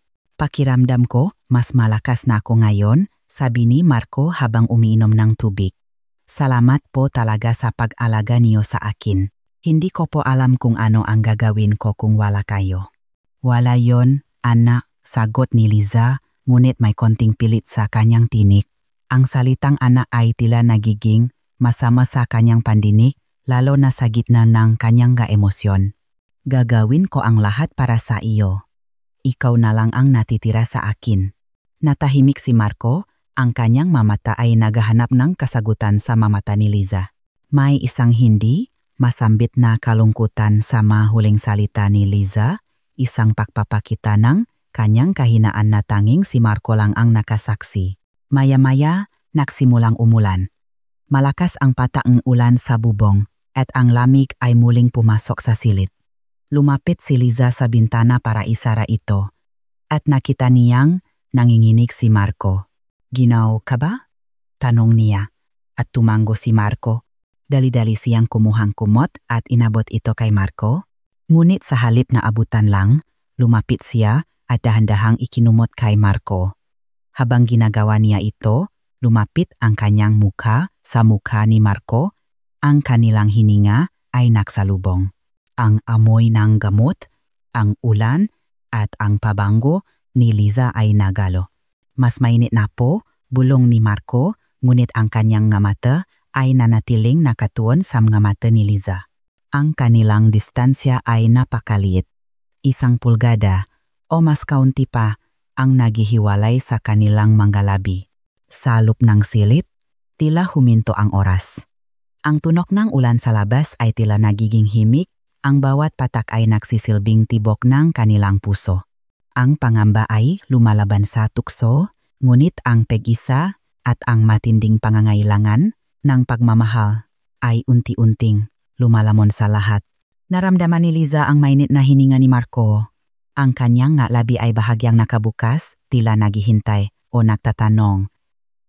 Pakiramdam ko, mas malakas na ako ngayon, sabi ni Marco habang umiinom ng tubig. Salamat po talaga sa pag-alaga niyo sa akin. Hindi ko po alam kung ano ang gagawin ko kung wala kayo. Wala yon, anak, sagot ni Liza, ngunit may konting pilit sa kanyang tinik. Ang salitang anak ay tila nagiging masama sa kanyang pandinig, lalo na sa gitna ng kanyang emosyon. Gagawin ko ang lahat para sa iyo. Ikaw na lang ang natitira sa akin. Natahimik si Marco, ang kanyang mamata ay naghahanap ng kasagutan sa mamata ni Liza. May isang hindi masambit na kalungkutan sa mahuling salita ni Liza, isang pagpapakita ng kanyang kahinaan na tanging si Marco lang ang nakasaksi. Maya-maya, nagsimulang umulan. Malakas ang pataang ulan sa bubong at ang lamig ay muling pumasok sa silid. Lumapit si Liza sa bintana para isara ito at nakita niyang nanginginig si Marco. Ginaw ka ba? Tanong niya at tumango si Marco. Dali-dali siyang kumuhang kumot at inabot ito kay Marco. Ngunit sa halip na abutan lang, lumapit siya at dahan-dahang ikinumot kay Marco. Habang ginagawa niya ito, lumapit ang kanyang mukha sa mukha ni Marco. Ang kanilang hininga ay nagsalubong. Ang amoy ng gamot, ang ulan at ang pabango ni Liza ay nagalo. Mas mainit na po, bulong ni Marco, ngunit ang kanyang nga mata ay nanatiling nakatuon sa mga mata ni Liza. Ang kanilang distansya ay napakaliit. 1 pulgada o mas kaunti pa ang naghihiwalay sa kanilang mga labi. Sa loob ng silid, tila huminto ang oras. Ang tunok ng ulan sa labas ay tila nagiging himik, ang bawat patak ay nagsisilbing tibok ng kanilang puso. Ang pangamba ay lumalaban sa tukso, ngunit ang pag-isa at ang matinding pangangailangan ng pagmamahal ay unti-unting lumalamon sa lahat. Naramdaman ni Liza ang mainit na hininga ni Marco. Ang kanyang nga labi ay bahagyang nakabukas, tila naghihintay o nagtatanong.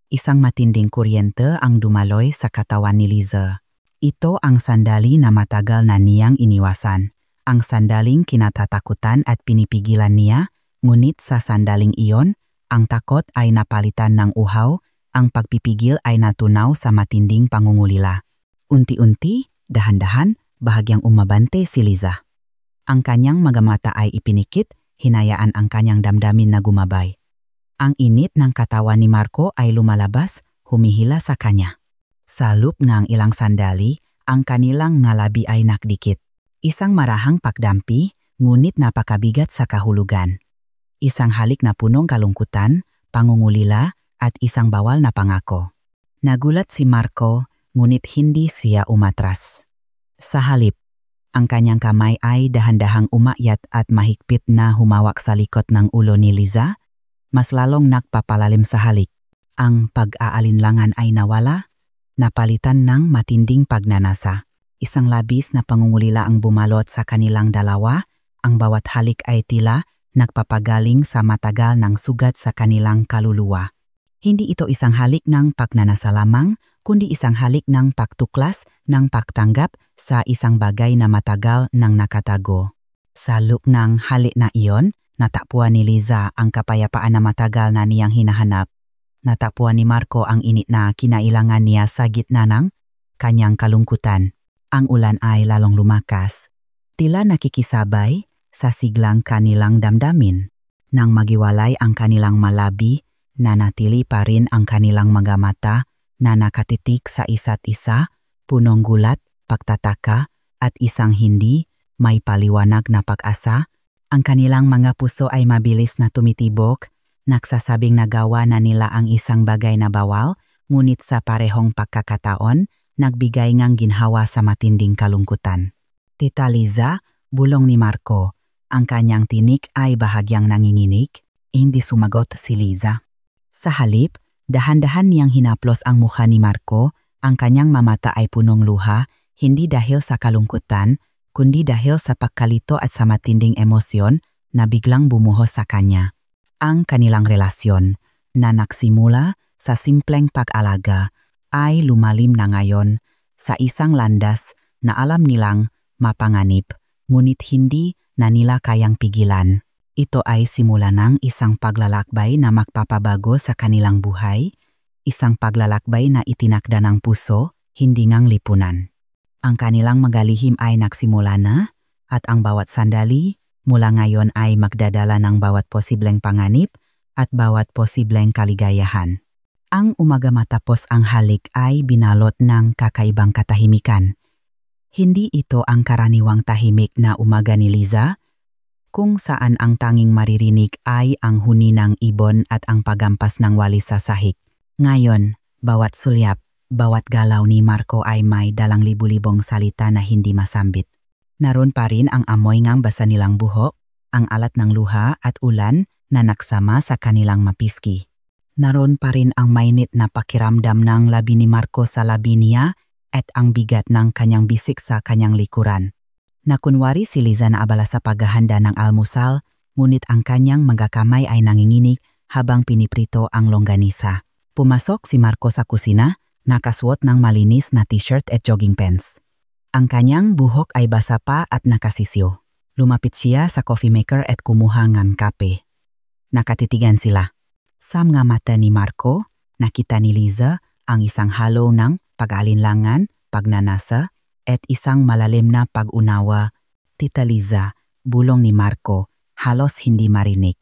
Isang matinding kuryente ang dumaloy sa katawan ni Liza. Ito ang sandali na matagal na niyang iniwasan. Ang sandaling kinatatakutan at pinipigilan niya, ngunit sa sandaling iyon, ang takot ay napalitan ng uhaw, ang pagpipigil ay natunaw sa matinding pangungulila. Unti-unti, dahan-dahan, bahagyang umabante si Liza. Ang kanyang mga mata ay ipinikit, hinayaan ang kanyang damdamin na gumabay. Ang init ng katawan ni Marco ay lumalabas, humihila sa kanya. Sa loob ng ilang sandali, ang kanilang ngalabi ay nakdikit. Isang marahang pagdampi, ngunit napakabigat sa kahulugan. Isang halik na punong kalungkutan, pangungulila, at isang bawal na pangako. Nagulat si Marco, ngunit hindi siya umatras. Sa halip, ang kanyang kamay ay dahan-dahang umakyat at mahigpit na humawak sa likod ng ulo ni Liza, mas lalong nagpapalalim sa halik. Ang pag-aalinlangan ay nawala, napalitan ng matinding pagnanasa. Isang labis na pangungulila ang bumalot sa kanilang dalawa, ang bawat halik ay tila nagpapagaling sa matagal ng sugat sa kanilang kaluluwa. Hindi ito isang halik ng pagnanasa lamang, kundi isang halik ng pagtuklas, ng pagtanggap sa isang bagay na matagal nang nakatago. Sa loob ng halik na iyon, natagpuan ni Liza ang kapayapaan na matagal na niyang hinahanap. Natagpuan ni Marco ang init na kinailangan niya sa gitna ng kanyang kalungkutan. Ang ulan ay lalong lumakas. Tila nakikisabay sa siglang kanilang damdamin. Nang magiwalay ang kanilang malabi, nanatili pa rin ang kanilang mga mata na nakatitik sa isa't isa, punong gulat, pagtataka, at isang hindi may paliwanag na pag-asa. Ang kanilang mga puso ay mabilis na tumitibok, nagsasabing nagawa na nila ang isang bagay na bawal, ngunit sa parehong pagkakataon, nagbigay ngang ginhawa sa matinding kalungkutan. Tita Liza, bulong ni Marco, ang kanyang tinik ay bahagyang nanginginig, hindi sumagot si Liza. Sa halip, dahan-dahan niyang hinaplos ang mukha ni Marco, ang kanyang mamata ay punong luha, hindi dahil sa kalungkutan, kundi dahil sa pagkalito at sa matinding emosyon na biglang bumuhos sa kanya. Ang kanilang relasyon, na nagsimula sa simpleng pag-alaga, ay lumalim na ngayon sa isang landas na alam nilang mapanganib, ngunit hindi na nila kayang pigilan. Ito ay simula ng isang paglalakbay na magpapabago sa kanilang buhay, isang paglalakbay na itinakda ng puso, hindi ngang lipunan. Ang kanilang magalihim ay nagsimula na, at ang bawat sandali mula ngayon ay magdadala ng bawat posibleng panganib at bawat posibleng kaligayahan. Ang umaga matapos ang halik ay binalot ng kakaibang katahimikan. Hindi ito ang karaniwang tahimik na umaga ni Liza, kung saan ang tanging maririnig ay ang huni ng ibon at ang pagampas ng walis sa sahig. Ngayon, bawat sulyap, bawat galaw ni Marco ay may dalang libu-libong salita na hindi masambit. Naroon pa rin ang amoy ngang basa nilang buhok, ang alat ng luha at ulan na nagsama sa kanilang mapiski. Naroon pa rin ang mainit na pakiramdam ng labi ni Marco sa labi niya at ang bigat ng kanyang bisik sa kanyang likuran. Nakunwari si Liza na abala sa paghahanda ng almusal, ngunit ang kanyang mga kamay ay nanginginig habang piniprito ang longganisa. Pumasok si Marco sa kusina, nakasuot ng malinis na t-shirt at jogging pants. Ang kanyang buhok ay basa pa at nakasisyo. Lumapit siya sa coffee maker at kumuha ng kape. Nakatitigan sila. Sa mga mata ni Marco, nakita ni Liza ang isang halo ng pag-alinlangan, pagnanasa, at isang malalim na pag-unawa. Tita Liza, bulong ni Marco, halos hindi marinig.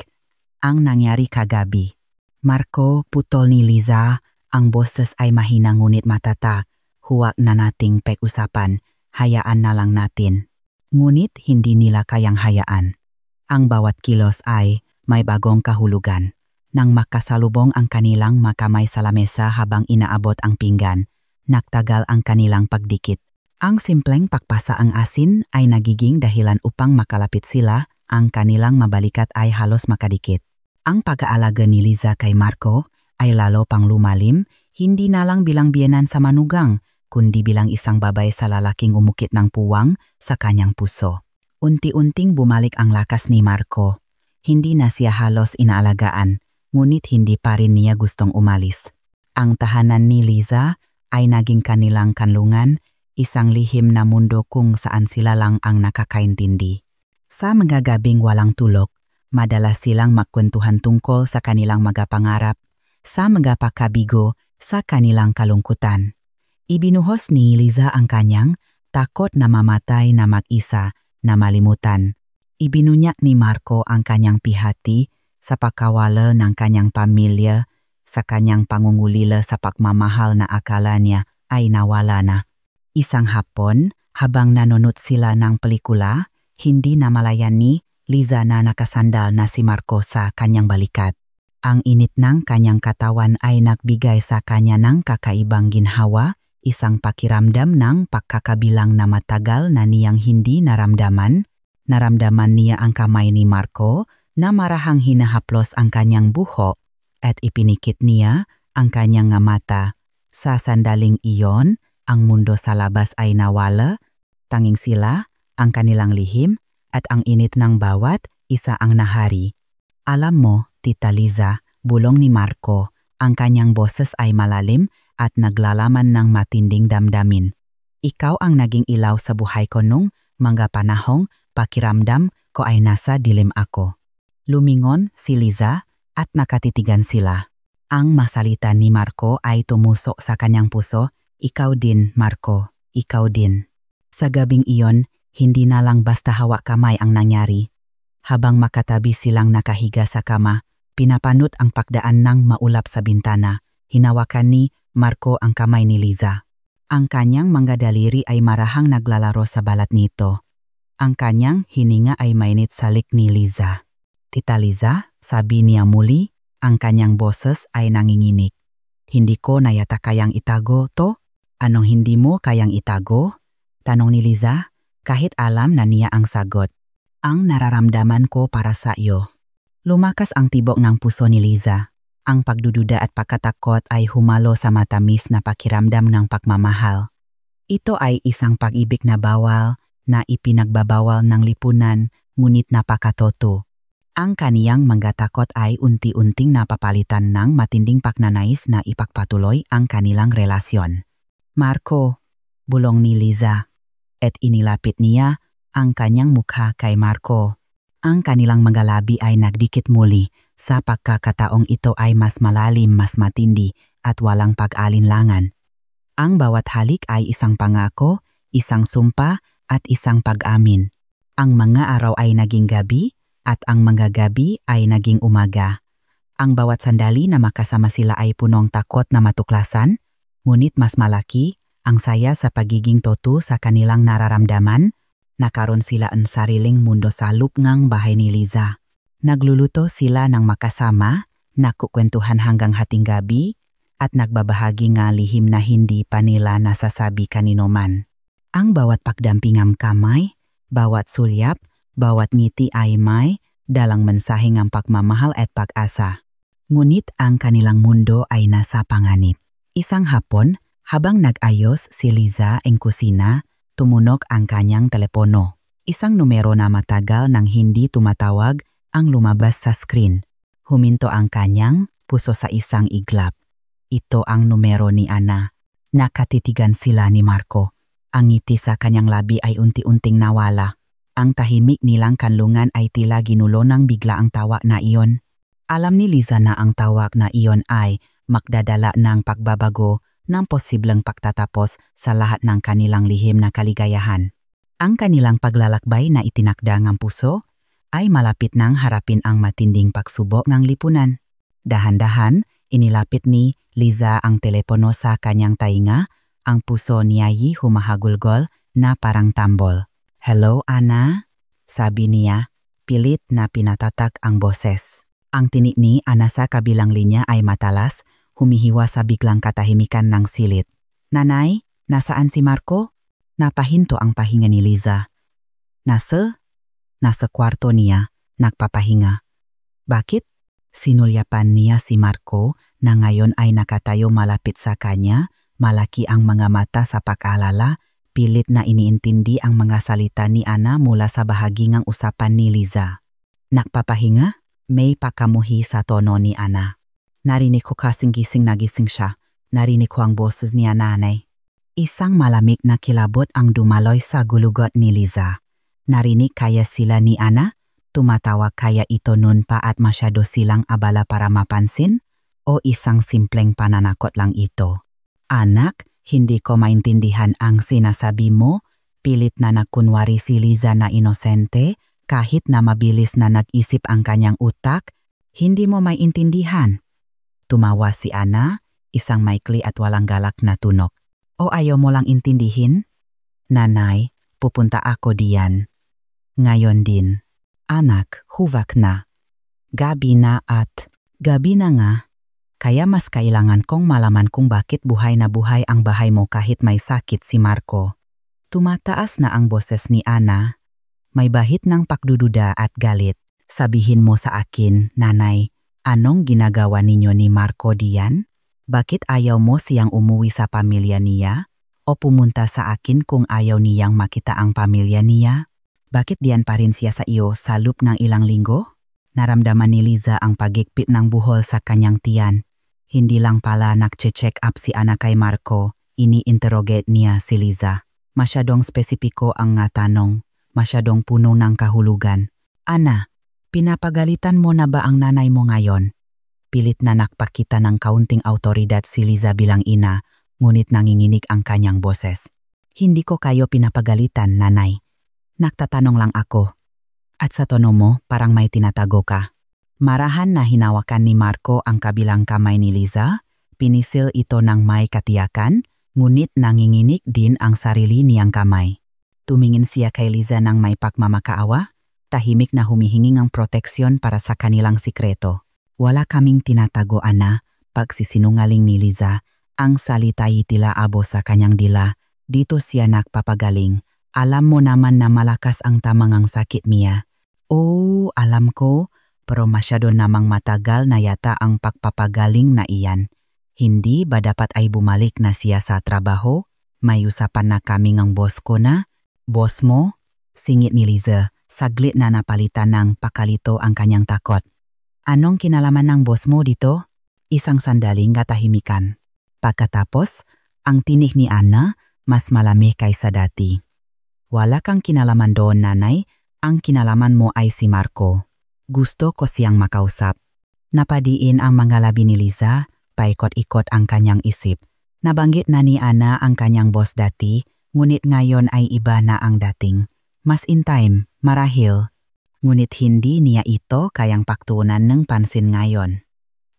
Ang nangyari kagabi. Marco, putol ni Liza, ang boses ay mahina ngunit matata. Huwag na nating pag-usapan, hayaan na lang natin. Ngunit hindi nila kayang hayaan. Ang bawat kilos ay may bagong kahulugan. Nang makasalubong ang kanilang makamay sa lamesa habang inaabot ang pinggan, nagtagal ang kanilang pagdikit. Ang simpleng pagpasa ang asin ay nagiging dahilan upang makalapit sila, ang kanilang mabalikat ay halos makadikit. Ang pag-aalaga ni Liza kay Marco ay lalo pang lumalim, hindi na lang bilang biyenan sa manugang, kundi bilang isang babae sa lalaking umukit ng puwang sa kanyang puso. Unti-unting bumalik ang lakas ni Marco. Hindi na siya halos inaalagaan, ngunit hindi pa rin niya gustong umalis. Ang tahanan ni Liza ay naging kanilang kanlungan, isang lihim na mundo kung saan sila lang ang nakakaintindi. Sa mga gabing walang tulog, madalas silang magkwentuhan tungkol sa kanilang mga pangarap, sa mga pagkabigo, sa kanilang kalungkutan. Ibinuhos ni Liza ang kanyang takot na mamatay na mag-isa na malimutan. Ibinunyak ni Marco ang kanyang pihati sa pagkawala ng kanyang pamilya, sa kanyang pangungulila sa pagmamahal na akala niya ay nawala na. Isang hapon, habang nanonood sila ng pelikula, hindi namalayan ni Liza na nakasandal na si Marco sa kanyang balikat. Ang init ng kanyang katawan ay nagbigay sa kanya ng kakaibang ginhawa, isang pakiramdam ng pagkakabilang na matagal na niyang hindi naramdaman. Naramdaman niya ang kamay ni Marco na marahang hinahaplos ang kanyang buhok at ipinikit niya ang kanyang mata. Sa sandaling iyon, ang mundo sa labas ay nawala, tanging sila, ang kanilang lihim, at ang init ng bawat isa ang nahari. Alam mo, Tita Liza, bulong ni Marco, ang kanyang boses ay malalim at naglalaman ng matinding damdamin. Ikaw ang naging ilaw sa buhay ko nung mga panahong pakiramdam ko ay nasa dilim ako. Lumingon si Liza at nakatitigan sila. Ang masalita ni Marco ay tumusok sa kanyang puso. Ikaw din, Marco. Ikaw din. Sa gabing iyon, hindi na lang basta hawak kamay ang nangyari. Habang makatabi silang nakahiga sa kama, pinapanot ang pagdaan ng maulap sa bintana. Hinawakan ni Marco ang kamay ni Liza. Ang kanyang mga daliri ay marahang naglalaro sa balat nito. Ang kanyang hininga ay mainit sa lik ni Liza. Tita Liza, sabi niya muli, ang kanyang boses ay nanginginig. Hindi ko na yata kayang itago to? Anong hindi mo kayang itago? Tanong ni Liza, kahit alam na niya ang sagot. Ang nararamdaman ko para sa iyo. Lumakas ang tibok ng puso ni Liza. Ang pagdududa at pagkatakot ay humalo sa matamis na pakiramdam ng pagmamahal. Ito ay isang pag-ibig na bawal, na ipinagbabawal ng lipunan, ngunit napakatoto. Ang kaniyang mga takot ay unti-unting napapalitan ng matinding pagnanais na ipagpatuloy ang kanilang relasyon. Marco, bulong ni Liza, at inilapit niya ang kanyang mukha kay Marco. Ang kanilang mga labi ay nagdikit muli, sa pagkakataong ito ay mas malalim, mas matindi, at walang pag-alinlangan. Ang bawat halik ay isang pangako, isang sumpa, at isang pag-amin. Ang mga araw ay naging gabi, at ang mga gabi ay naging umaga. Ang bawat sandali na makasama sila ay punong takot na matuklasan, ngunit mas malaki ang saya sa pagiging totoo sa kanilang nararamdaman. Nakaroon sila ang sariling mundo sa lupngang bahay ni Liza. Nagluluto sila ng makasama, nakukwentuhan hanggang hating gabi, at nagbabahagi nga lihim na hindi pa nila nasasabi kanino man. Ang bawat pagdampingam kamay, bawat sulyap, bawat ngiti ay may dalang mensaheng ang pagmamahal at pag-asa. Ngunit ang kanilang mundo ay nasa panganib. Isang hapon, habang nag-ayos si Liza ang kusina, tumunog ang kanyang telepono. Isang numero na matagal nang hindi tumatawag ang lumabas sa screen. Huminto ang kanyang puso sa isang iglap. Ito ang numero ni Ana. Nakatitigan sila ni Marco. Ang ngiti sa kanyang labi ay unti-unting nawala. Ang tahimik nilang kanlungan ay tila ginulo ng bigla ang tawa na iyon. Alam ni Liza na ang tawag na iyon ay magdadala ng pagbabago ng posibleng pagtatapos sa lahat ng kanilang lihim na kaligayahan. Ang kanilang paglalakbay na itinakda ng puso ay malapit nang harapin ang matinding pagsubok ng lipunan. Dahan-dahan, inilapit ni Liza ang telepono sa kanyang tainga, ang puso niya'y humahagulgol na parang tambol. "Hello, Ana?" sabi niya, pilit na pinatatak ang boses. Ang tinik ni Ana sa kabilang linya ay matalas, humihiwa sa biglang katahimikan ng silit. "Nanay, nasaan si Marco?" Napahinto ang pahinga ni Liza. Nasa kwarto niya, nagpapahinga. "Bakit?" Sinulyapan niya si Marco na ngayon ay nakatayo malapit sa kanya, malaki ang mga mata sa pag-alala, pilit na iniintindi ang mga salita ni Ana mula sa bahagingang usapan ni Liza. "Nagpapahinga?" May pakamuhi sa tono ni Ana. "Narinig ko kasing gising na gising siya. Narinig ko ang boses niya, nanay." Isang malamig na kilabot ang dumaloy sa gulugot ni Liza. Narinig kaya sila ni Ana? Tumatawa kaya ito nun pa at masyado silang abala para mapansin? O isang simpleng pananakot lang ito? "Anak, hindi ko maintindihan ang sinasabi mo." Pilit na nagkunwari si Liza na inosente, kahit na mabilis na nag-isip ang kanyang utak. "Hindi mo maintindihan?" Tumawa si Ana, isang maikli at walang galak na tunok. "O ayaw mo lang intindihin?" "Nanay, pupunta ako diyan. Ngayon din." "Anak, huvak na. Gabi na nga. Kaya mas kailangan kong malaman kung bakit buhay na buhay ang bahay mo kahit may sakit si Marco." Tumataas na ang boses ni Ana. May bahit ng pagdududa at galit. "Sabihin mo sa akin, nanay, anong ginagawa ninyo ni Marco diyan? Bakit ayaw mo siyang umuwi sa pamilya niya? O pumunta sa akin kung ayaw niyang makita ang pamilya niya? Bakit diyan pa rin siya sa iyo sa loob ng ilang linggo?" Naramdaman ni Liza ang pagigpit ng buhol sa kanyang tiyan. Hindi lang pala nag-check up si Ana kay Marco, ini-interrogate niya si Liza. Masyadong spesipiko ang nga tanong, masyadong puno ng kahulugan. "Ana, pinapagalitan mo na ba ang nanay mo ngayon?" Pilit na nakpakita ng kaunting autoridad si Liza bilang ina, ngunit nanginginig ang kanyang boses. "Hindi ko kayo pinapagalitan, nanay. Nagtatanong lang ako." At sa tono mo, parang may tinatago ka. Marahan na hinawakan ni Marco ang kabilang kamay ni Liza, pinisil ito ng may katiyakan, ngunit nanginginig din ang sarili niyang kamay. Tumingin siya kay Liza ng may pagmamakaawa, tahimik na humihingi ng proteksyon para sa kanilang sikreto. "Wala kaming tinatago, Ana," pagsisinungaling ni Liza, ang salita'y tila abo sa kanyang dila. Dito siya nagpapagaling. "Alam mo naman na malakas ang tamangang sakit niya." "Oo, alam ko, pero masyado namang matagal na yata ang pagpapagaling na iyan. Hindi ba dapat ay bumalik na siya sa trabaho? May usapan na kami ng boss ko na." "Boss mo?" singit ni Liza, saglit na napalitan ng pakalito ang kanyang takot. "Anong kinalaman ng boss mo dito?" Isang sandaling katahimikan. Pagkatapos, ang tinig ni Ana mas malamig kaysa dati. "Wala kang kinalaman doon, nanay. Ang kinalaman mo ay si Marco. Gusto ko siyang makausap." Napadiin ang mga labi ni Liza, paikot-ikot ang kanyang isip. Nabanggit na ni Ana ang kanyang boss dati, ngunit ngayon ay iba na ang dating. Mas in time, marahil. Ngunit hindi niya ito kayang paktuunan ng pansin ngayon.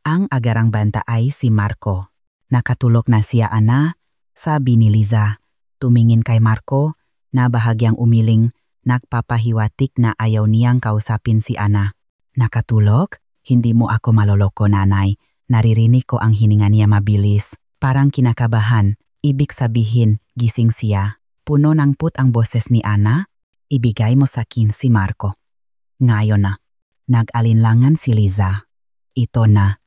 Ang agarang banta ay si Marco. "Nakatulog na siya, Ana," sabi ni Liza. Tumingin kay Marco, na bahagyang umiling, nagpapahiwatig na ayaw niyang kausapin si Ana. "Nakatulog? Hindi mo ako maloloko, nanay. Naririnig ko ang hininga niya mabilis. Parang kinakabahan. Ibig sabihin, gising siya." Puno ng put ang boses ni Ana. "Ibigay mo sa akin si Marco." Ngayon na. Nag-alinlangan si Liza. Ito na.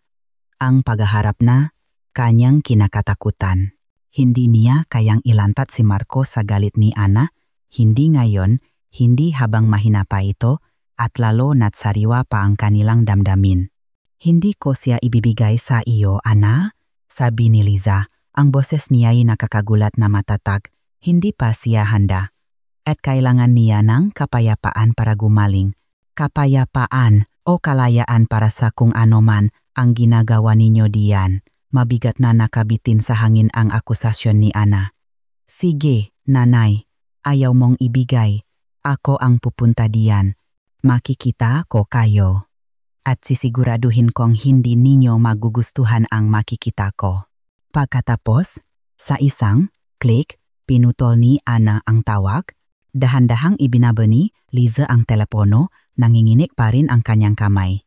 Ang paghaharap na, kanyang kinakatakutan. Hindi niya kayang ilantat si Marco sa galit ni Ana. Hindi ngayon, hindi habang mahina pa ito, at lalo na't sariwa pa ang kanilang damdamin. "Hindi ko siya ibibigay sa iyo, Ana," sabi ni Liza. Ang boses niya'y nakakagulat na matatag. Hindi pa siya handa. At kailangan niya ng kapayapaan para gumaling. Kapayapaan o kalayaan para sa kung ano man ang ginagawa ninyo diyan. Mabigat na nakabitin sa hangin ang akusasyon ni Ana. "Sige, nanay. Ayaw mong ibigay. Ako ang pupunta diyan. Makikita ko kayo." at sisiguraduhin kong hindi ninyo magugustuhan ang makikita ko. Pagkatapos, sa isang click, pinutol ni Ana ang tawag. Dahan-dahang ibinaba ni Liza ang telepono, nanginginig pa rin ang kanyang kamay.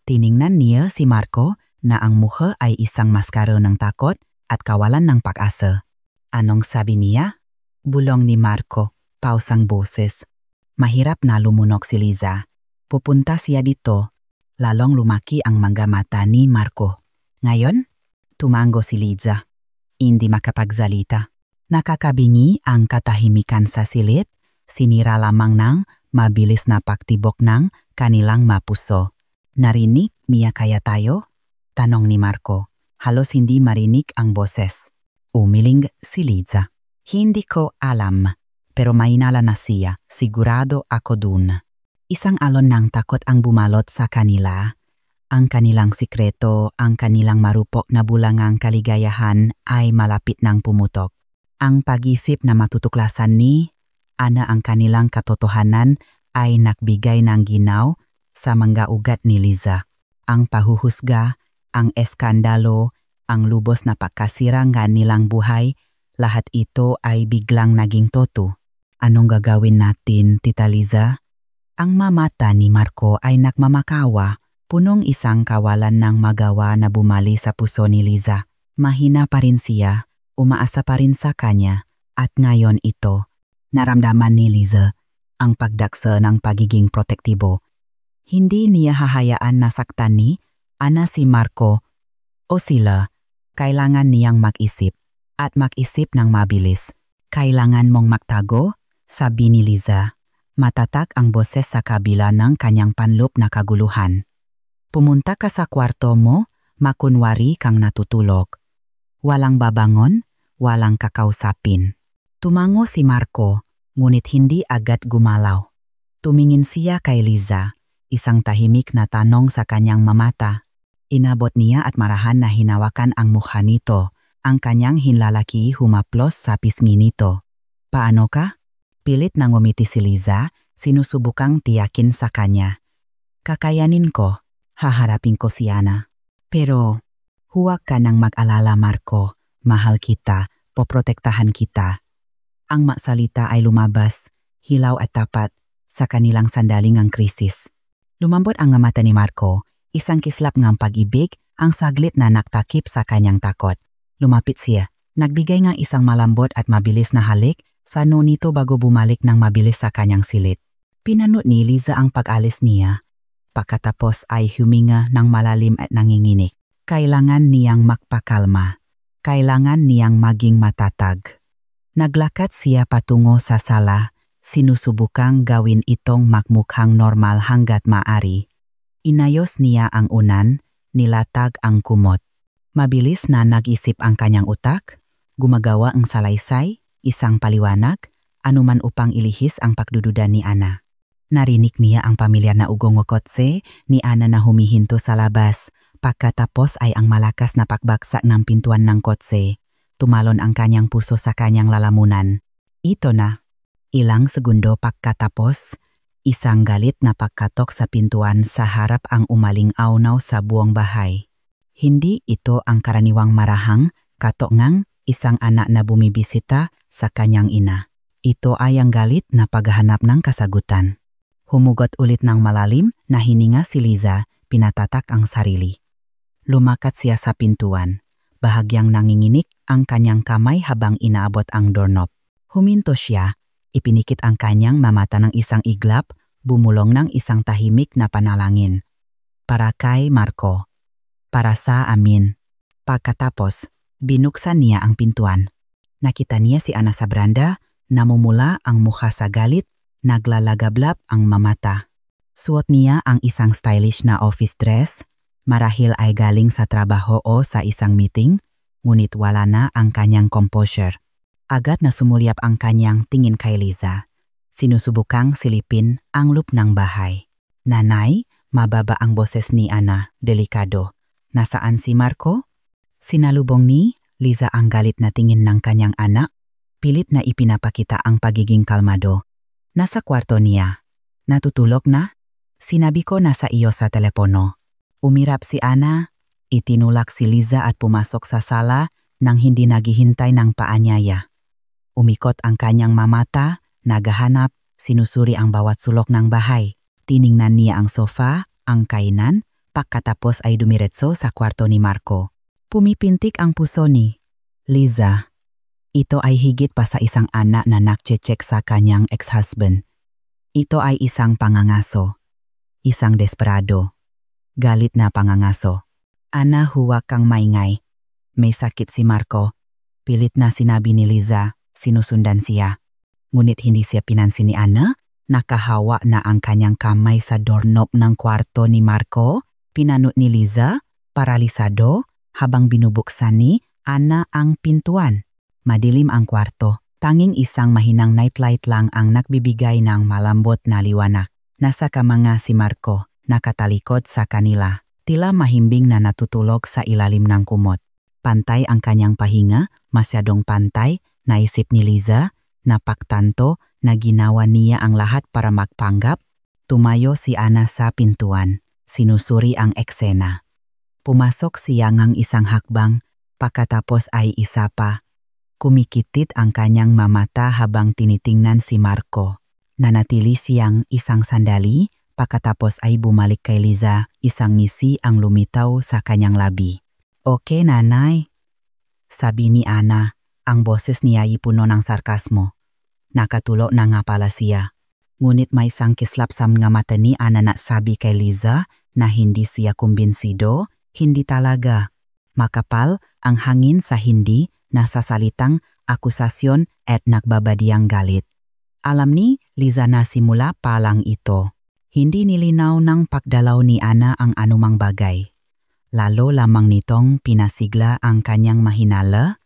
Tiningnan niya si Marco na ang mukha ay isang maskara ng takot at kawalan ng pag-asa. Anong sabi niya? Bulong ni Marco, pausang boses. Mahirap na lumunok si Liza. Pupunta siya dito. Lalong lumaki ang mga mata ni Marco. Ngayon, tumango si Liza. Hindi makapagsalita. Nakakabingi ang katahimikan sa silid. Sinira lamang ng mabilis na pagtibok ng kanilang mapuso. Narinig niya kaya tayo? Tanong ni Marco. Halos hindi marinig ang boses. Umiling si Liza. Hindi ko alam, pero mainala na siya. Sigurado ako dun. Isang alon ng takot ang bumalot sa kanila. Ang kanilang sikreto, ang kanilang marupok na bulangang kaligayahan ay malapit ng pumutok. Ang pag-isip na matutuklasan ni Ana ang kanilang katotohanan ay nagbigay ng ginaw sa mga ugat ni Liza. Ang pahuhusga, ang eskandalo, ang lubos na pagkasira nga nilang buhay, lahat ito ay biglang naging toto. Anong gagawin natin, Tita Liza? Ang mamata ni Marco ay nagmamakawa, punong isang kawalan ng magawa na bumali sa puso ni Liza. Mahina pa rin siya, umaasa pa rin sa kanya, at ngayon ito, naramdaman ni Liza ang pagdaksa ng pagiging protektibo. Hindi niya hahayaan na saktan ni Ana si Marco o sila. Kailangan niyang mag-isip at mag-isip ng mabilis. Kailangan mong magtago, sabi ni Liza. Matatak ang boses sa kabila ng kanyang panloob na kaguluhan. Pumunta ka sa kwarto mo, makunwari kang natutulog. Walang babangon, walang kakausapin. Tumango si Marco, ngunit hindi agad gumalaw. Tumingin siya kay Liza, isang tahimik na tanong sa kanyang mamata. Inabot niya at marahan na hinawakan ang mukha nito. Ang kanyang hinlalaki humaplos sa pisngi nito. Paano ka? Pilit na ngumiti si Liza, sinusubukang tiyakin sa kanya. Kakayanin ko, haharapin ko si Ana. Pero, huwag ka nang mag-alala Marco, mahal kita, poprotektahan kita. Ang maksalita ay lumabas, hilaw at tapat, sa kanilang sandaling ang krisis. Lumambot ang mata ni Marco, isang kislap ng pag-ibig ang saglit na naktakip sa kanyang takot. Lumapit siya, nagbigay ng isang malambot at mabilis na halik sa noo nito bago bumalik ng mabilis sa kanyang silid. Pinanot ni Liza ang pag-alis niya. Pagkatapos ay huminga ng malalim at nanginginig. Kailangan niyang magpakalma. Kailangan niyang maging matatag. Naglakad siya patungo sa sala, sinusubukang gawin itong magmukhang normal hanggat maaari. Inayos niya ang unan, nilatag ang kumot. Mabilis na nag-isip ang kanyang utak, gumagawa ang salaysay, isang paliwanag, anuman upang ilihis ang pagdududa ni Ana. Narinig niya ang pamilyar na ugong-ukotse ni Ana na humihinto sa labas. Pagkatapos ay ang malakas na pagbagsak ng pintuan ng kotse. Tumalon ang kanyang puso sa kanyang lalamunan. Ito na. Ilang segundo pagkatapos, isang galit na pagkatok sa pintuan sa harap ang umaling-aunaw sa buong bahay. Hindi ito ang karaniwang marahang, katongang isang anak na bumibisita sa kanyang ina. Ito ay ang galit na paghahanap ng kasagutan. Humugot ulit ng malalim na hininga si Liza, pinatatak ang sarili. Lumakat siya sa pintuan. Bahagyang nanginginig ang kanyang kamay habang inaabot ang doorknob. Huminto siya, ipinikit ang kanyang mamata ng isang iglap, bumulong ng isang tahimik na panalangin. Para kay Marco. Para sa amin. Pagkatapos, binuksan niya ang pintuan. Nakita niya si Ana sa beranda, namumula ang mukha sa galit, naglalagablap ang mamata. Suot niya ang isang stylish na office dress, marahil ay galing sa trabaho o sa isang meeting, ngunit wala na ang kanyang composure. Agad na sumulyap ang kanyang tingin kay Liza. Sinusubukang silipin ang loob ng bahay. Nanay, mababa ang boses ni Ana, delikado. Nasaan si Marco? Sinalubong ni Liza ang galit na tingin ng kanyang anak, pilit na ipinapakita ang pagiging kalmado. Nasa kwarto niya. Natutulog na? Sinabi ko na sa iyo sa telepono. Umirap si Ana, itinulak si Liza at pumasok sa sala nang hindi naghihintay ng paanyaya. Umikot ang kanyang mamata, nagahanap, sinusuri ang bawat sulok ng bahay. Tiningnan niya ang sofa, ang kainan, pagkatapos ay dumiretso sa kwarto ni Marco. Pumipintik ang puso ni Liza. Ito ay higit pa sa isang anak na nakche-check sa kanyang ex-husband. Ito ay isang pangangaso, isang desperado, galit na pangangaso. Ana, huwag kang maingay. May sakit si Marco. Pilit na sinabi ni Liza, sinusundan siya. Ngunit hindi siya pinansin ni Ana. Nakahawa na ang kanyang kamay sa doorknob ng kwarto ni Marco. Pinanot ni Liza, paralisado, habang binubuksan ni Ana ang pintuan. Madilim ang kwarto. Tanging isang mahinang nightlight lang ang nagbibigay ng malambot na liwanag. Nasa kamanga si Marco, nakatalikod sa kanila. Tila mahimbing na natutulog sa ilalim ng kumot. Pantay ang kanyang pahinga, masyadong pantay, naisip ni Liza, napaktanto na ginawa niya ang lahat para magpanggap. Tumayo si Ana sa pintuan, sinusuri ang eksena. Pumasok siya ngang isang hakbang, pagkatapos ay isa pa. Kumikitit ang kanyang mamata habang tinitingnan si Marco. Nanatili siyang isang sandali, pagkatapos ay bumalik kay Liza, isang ngisi ang lumitaw sa kanyang labi. "Okay, nanay," sabi ni Ana, ang boses niya ay puno ng sarkasmo. Nakatulo na nga pala siya. Ngunit may isang kislap sa mga mata ni Ana na sabi kay Liza na hindi siya kumbinsido, hindi talaga. Makapal ang hangin sa hindi nasasalitang akusasyon at nagbabadiang galit. Alam ni Liza na simula pa lang ito. Hindi nilinaw ng pagdalaw ni Ana ang anumang bagay. Lalo lamang nitong pinasigla ang kanyang mahinala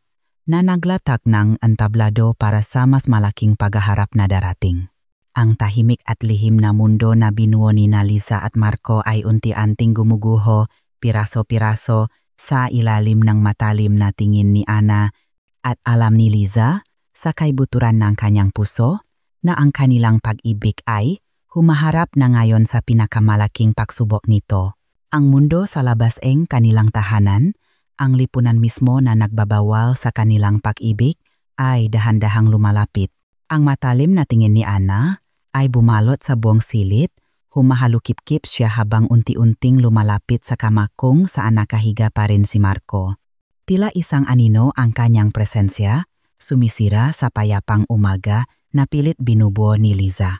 na naglatak ng entablado para sa mas malaking paghaharap na darating. Ang tahimik at lihim na mundo na binuo ni Liza at Marco ay unti-unting gumuguho, piraso-piraso, sa ilalim ng matalim na tingin ni Ana, at alam ni Liza, sa kaibuturan ng kanyang puso, na ang kanilang pag-ibig ay humaharap na ngayon sa pinakamalaking pagsubok nito. Ang mundo sa labas ang kanilang tahanan, ang lipunan mismo na nagbabawal sa kanilang pag-ibig ay dahan-dahang lumalapit. Ang matalim na tingin ni Ana ay bumalot sa buong silid, humahalukip-kip siya habang unti-unting lumalapit sa kama kung saan nakahiga pa rin si Marco. Tila isang anino ang kanyang presensya, sumisira sa payapang umaga na pilit binubuo ni Liza.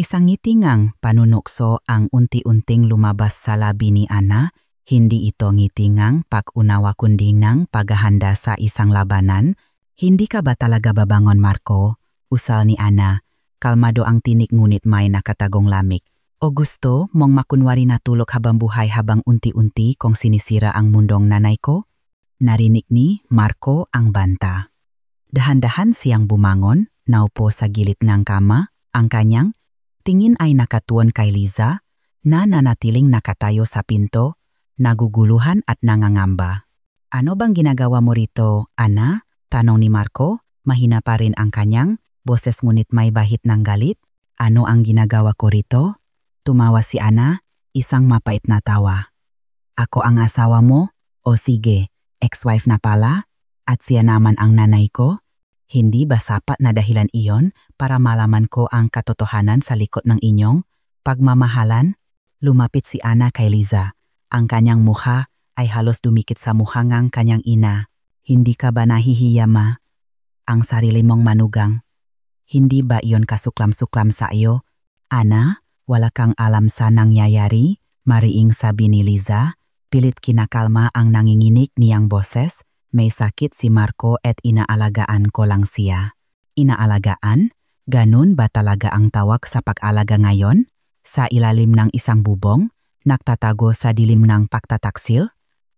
Isang ngitingang panunukso ang unti-unting lumabas sa labi ni Ana, hindi ito ngitingang pag-unawa kundi ng paghahanda sa isang labanan. "Hindi ka ba talaga babangon, Marco?" usal ni Ana. Kalmado ang tinik ngunit may nakatagong lamig. "O gusto mong makunwari na tulog habang buhay habang unti-unti kong sinisira ang mundong nanay ko?" Narinig ni Marco ang banta. Dahan-dahan siyang bumangon, naupo sa gilid ng kama, ang kanyang tingin ay nakatuon kay Liza na nanatiling nakatayo sa pinto, naguguluhan at nangangamba. "Ano bang ginagawa mo rito, Ana?" tanong ni Marco. Mahina pa rin ang kanyang boses ngunit may bahid ng galit. "Ano ang ginagawa ko rito?" Tumawa si Ana, isang mapait na tawa. "Ako ang asawa mo? O sige, ex-wife na pala? At siya naman ang nanay ko? Hindi ba sapat na dahilan iyon para malaman ko ang katotohanan sa likod ng inyong pagmamahalan?" Lumapit si Ana kay Liza. Ang kanyang mukha ay halos dumikit sa mukha ng kanyang ina. "Hindi ka ba nahihiya, ma? Ang sarili mong manugang. Hindi ba iyon kasuklam-suklam sa iyo?" "Ana, wala kang alam sa nangyayari," mariing sabi ni Liza. Pilit kinakalma ang nanginginig niyang boses. "May sakit si Marco at inaalagaan ko lang siya." "Inaalagaan? Ganun ba talaga ang tawag sa pag-alaga ngayon? Sa ilalim ng isang bubong, nagtatago sa dilim ng pagtataksil?"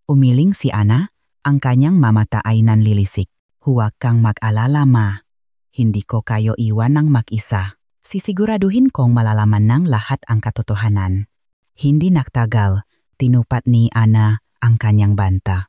Umiling si Ana, ang kanyang mamata ay nanlilisik. "Huwag kang mag-alala, ma. Hindi ko kayo iwan ng mag-isa. Sisiguraduhin kong malalaman ng lahat ang katotohanan." Hindi nagtagal, tinupat ni Ana ang kanyang banta.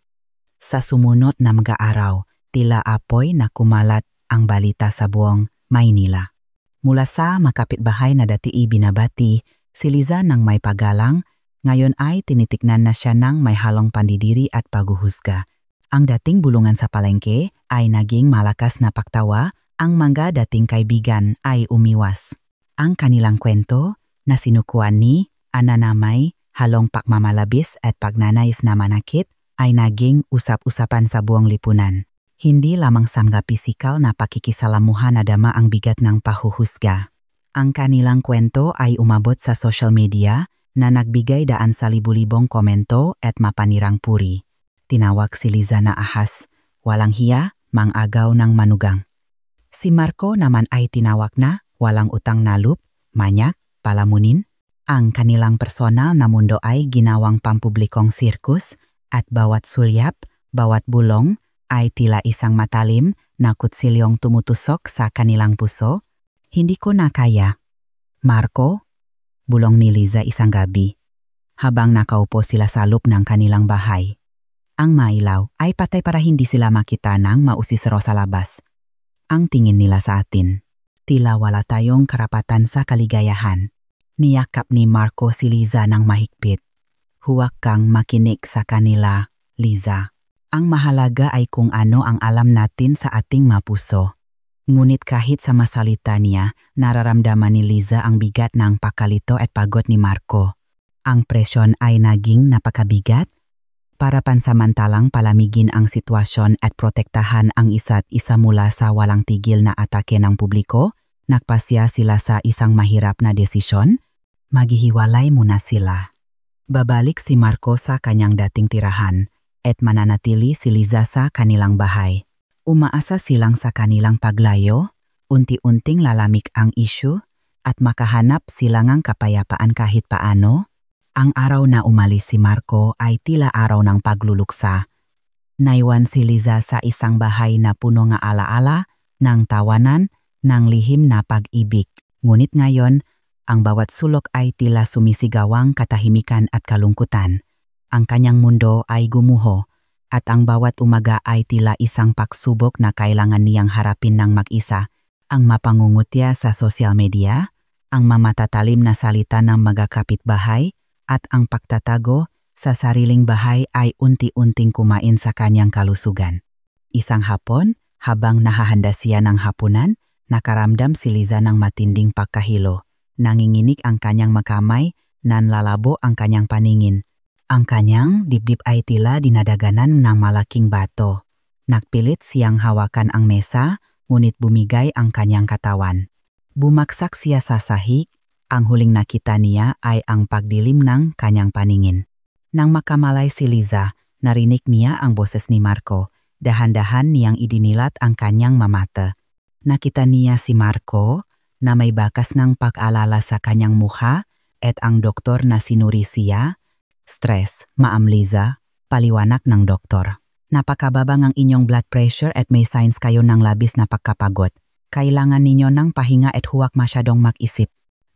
Sa sumunod na mga araw, tila apoy na kumalat ang balita sa buong Maynila. Mula sa makapitbahay na dati ibinabati, si Liza nang may pagalang Ngayon ay tinitiknan na siya ng may halong pandidiri at paghuhusga. Ang dating bulungan sa palengke ay naging malakas na paktawa, ang mga dating kaibigan ay umiwas. Ang kanilang kwento na sinukuan ni Ananamay, halong pagmamalabis at pagnanais na manakit ay naging usap-usapan sa buong lipunan. Hindi lamang sa mga pisikal na pakikisalamuhan na dama ang bigat ng pahuhusga. Ang kanilang kwento ay umabot sa social media na nagbigay daan sa libu-libong komento at mapanirang puri. Tinawag si Liza na ahas, walang hiya, mang-agaw ng manugang. Si Marco naman ay tinawag na walang utang na loob, manyak, palamunin. Ang kanilang personal na mundo ay ginawang pampublikong sirkus at bawat sulyap, bawat bulong ay tila isang matalim na kutsilyong tumutusok sa kanilang puso. Hindi ko na kaya. Marco, bulong ni Liza isang gabi, habang nakaupo sila sa loob ng kanilang bahay. Ang mailaw ay patay para hindi sila makita ng mausisero sa labas. Ang tingin nila sa atin, tila wala tayong karapatan sa kaligayahan. Niyakap ni Marco si Liza ng mahigpit. Huwag kang makinig sa kanila, Liza. Ang mahalaga ay kung ano ang alam natin sa ating mapuso. Ngunit kahit sa masalita niya, nararamdaman ni Liza ang bigat ng pakalito at pagod ni Marco. Ang presyon ay naging napakabigat. Para pansamantalang palamigin ang sitwasyon at protektahan ang isa't isa mula sa walang tigil na atake ng publiko, nagpasya sila sa isang mahirap na desisyon. Maghihiwalay muna sila. Babalik si Marco sa kanyang dating tirahan at mananatili si Liza sa kanilang bahay. Umaasa silang sa kanilang paglayo, unti-unting lalamig ang issue at makahanap sila ng kapayapaan kahit paano. Ang araw na umalis si Marco ay tila araw ng pagluluksa. Naiwan si Liza sa isang bahay na puno ng alaala, ng tawanan, ng lihim na pag-ibig. Ngunit ngayon, ang bawat sulok ay tila sumisigawang katahimikan at kalungkutan. Ang kanyang mundo ay gumuho at ang bawat umaga ay tila isang pagsubok na kailangan niyang harapin ng mag-isa. Ang mapangungutya sa social media, ang mamatatalim na salita ng mga kapitbahay, at ang pagtatago sa sariling bahay ay unti-unting kumain sa kanyang kalusugan. Isang hapon, habang nahahanda siya ng hapunan, nakaramdam si Liza ng matinding pagkahilo. Nanginginig ang kanyang makamay, nanlalabo ang kanyang paningin. Ang kanyang dibdib ay tila dinadaganan ng malaking bato. Nagpilit siyang hawakan ang mesa, ngunit bumigay ang kanyang katawan. Bumaksak siya sa sahig. Ang huling nakita niya ay ang pagdilim ng kanyang paningin. Nang makamalay si Liza, narinig niya ang boses ni Marco. Dahan-dahan niyang idinilat ang kanyang mamata. Nakita niya si Marco na may bakas ng pag-alala sa kanyang mukha at ang doktor na sinuri siya. Stress, Ma'am Liza, paliwanag ng doktor. Napakababa ng inyong blood pressure at may signs kayo ng labis na pagkapagod. Kailangan ninyo ng pahinga at huwag masyadong mag-isip.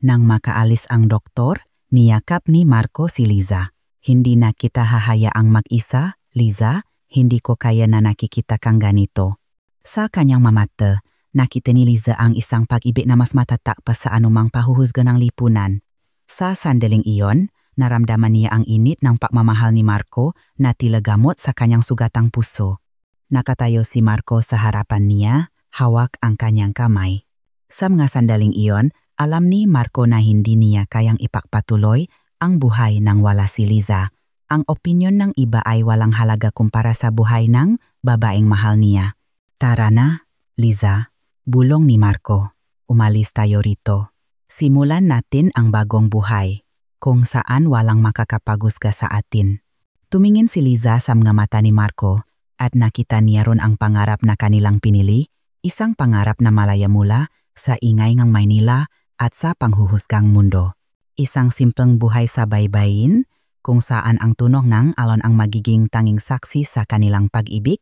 Nang makaalis ang doktor, niyakap ni Marco si Liza. Hindi na kita hahayaang mag-isa, Liza, hindi ko kaya na nakikita kang ganito. Sa kanyang mamata, nakita ni Liza ang isang pag-ibig na mas matatak pa sa anumang pahuhusga ng lipunan. Sa sandaling iyon, naramdaman niya ang init ng pagmamahal ni Marco na tila gamot sa kanyang sugatang puso. Nakatayo si Marco sa harapan niya, hawak ang kanyang kamay. Sa mga sandaling iyon, alam ni Marco na hindi niya kayang ipagpatuloy ang buhay nang wala si Liza. Ang opinyon ng iba ay walang halaga kumpara sa buhay ng babaeng mahal niya. Tara na, Liza, bulong ni Marco. Umalis tayo rito. Simulan natin ang bagong buhay, kung saan walang makakapagusga sa atin. Tumingin si Liza sa mga mata ni Marco at nakita niya ron ang pangarap na kanilang pinili, isang pangarap na malaya mula sa ingay ng Maynila at sa panghuhusgang mundo. Isang simpleng buhay sa baybayin, kung saan ang tunog ng alon ang magiging tanging saksi sa kanilang pag-ibig.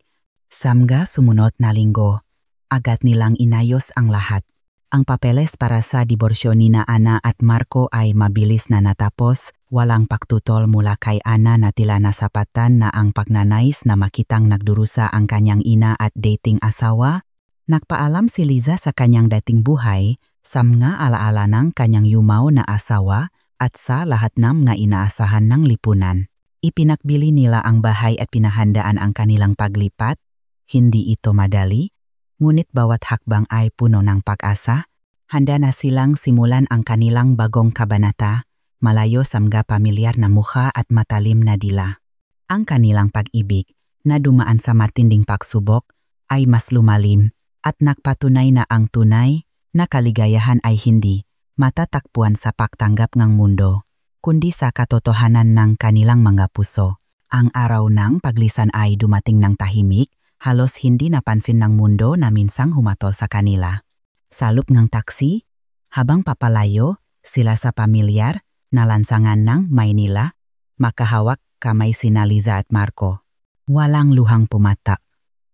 Sa mga sumunod na linggo, agad nilang inayos ang lahat. Ang papeles para sa diborsyo ni Ana at Marco ay mabilis na natapos, walang pagtutol mula kay Ana na tila nasapatan na ang pagnanais na makitang nagdurusa ang kanyang ina at dating asawa. Nagpaalam si Liza sa kanyang dating buhay, sa mga alaala ng kanyang yumaw na asawa at sa lahat ng nga inaasahan ng lipunan. Ipinakbili nila ang bahay at pinahandaan ang kanilang paglipat. Hindi ito madali, ngunit bawat hakbang ay puno ng pag-asa. Handa na silang simulan ang kanilang bagong kabanata, malayo sa mga pamilyar na mukha at matalim na dila. Ang kanilang pag-ibig na dumaan sa matinding pagsubok ay mas lumalim at nagpatunay na ang tunay na kaligayahan ay hindi matatakpuan sa pagtanggap ng mundo, kundi sa katotohanan ng kanilang mga puso. Ang araw ng paglisan ay dumating ng tahimik, halos hindi napansin ng mundo na minsang humatol sa kanila. Sa loob ng taksi, habang papalayo sila sa pamilyar na lansangan ng Maynila, makahawak kamay sina Liza at Marco. Walang luhang pumatak.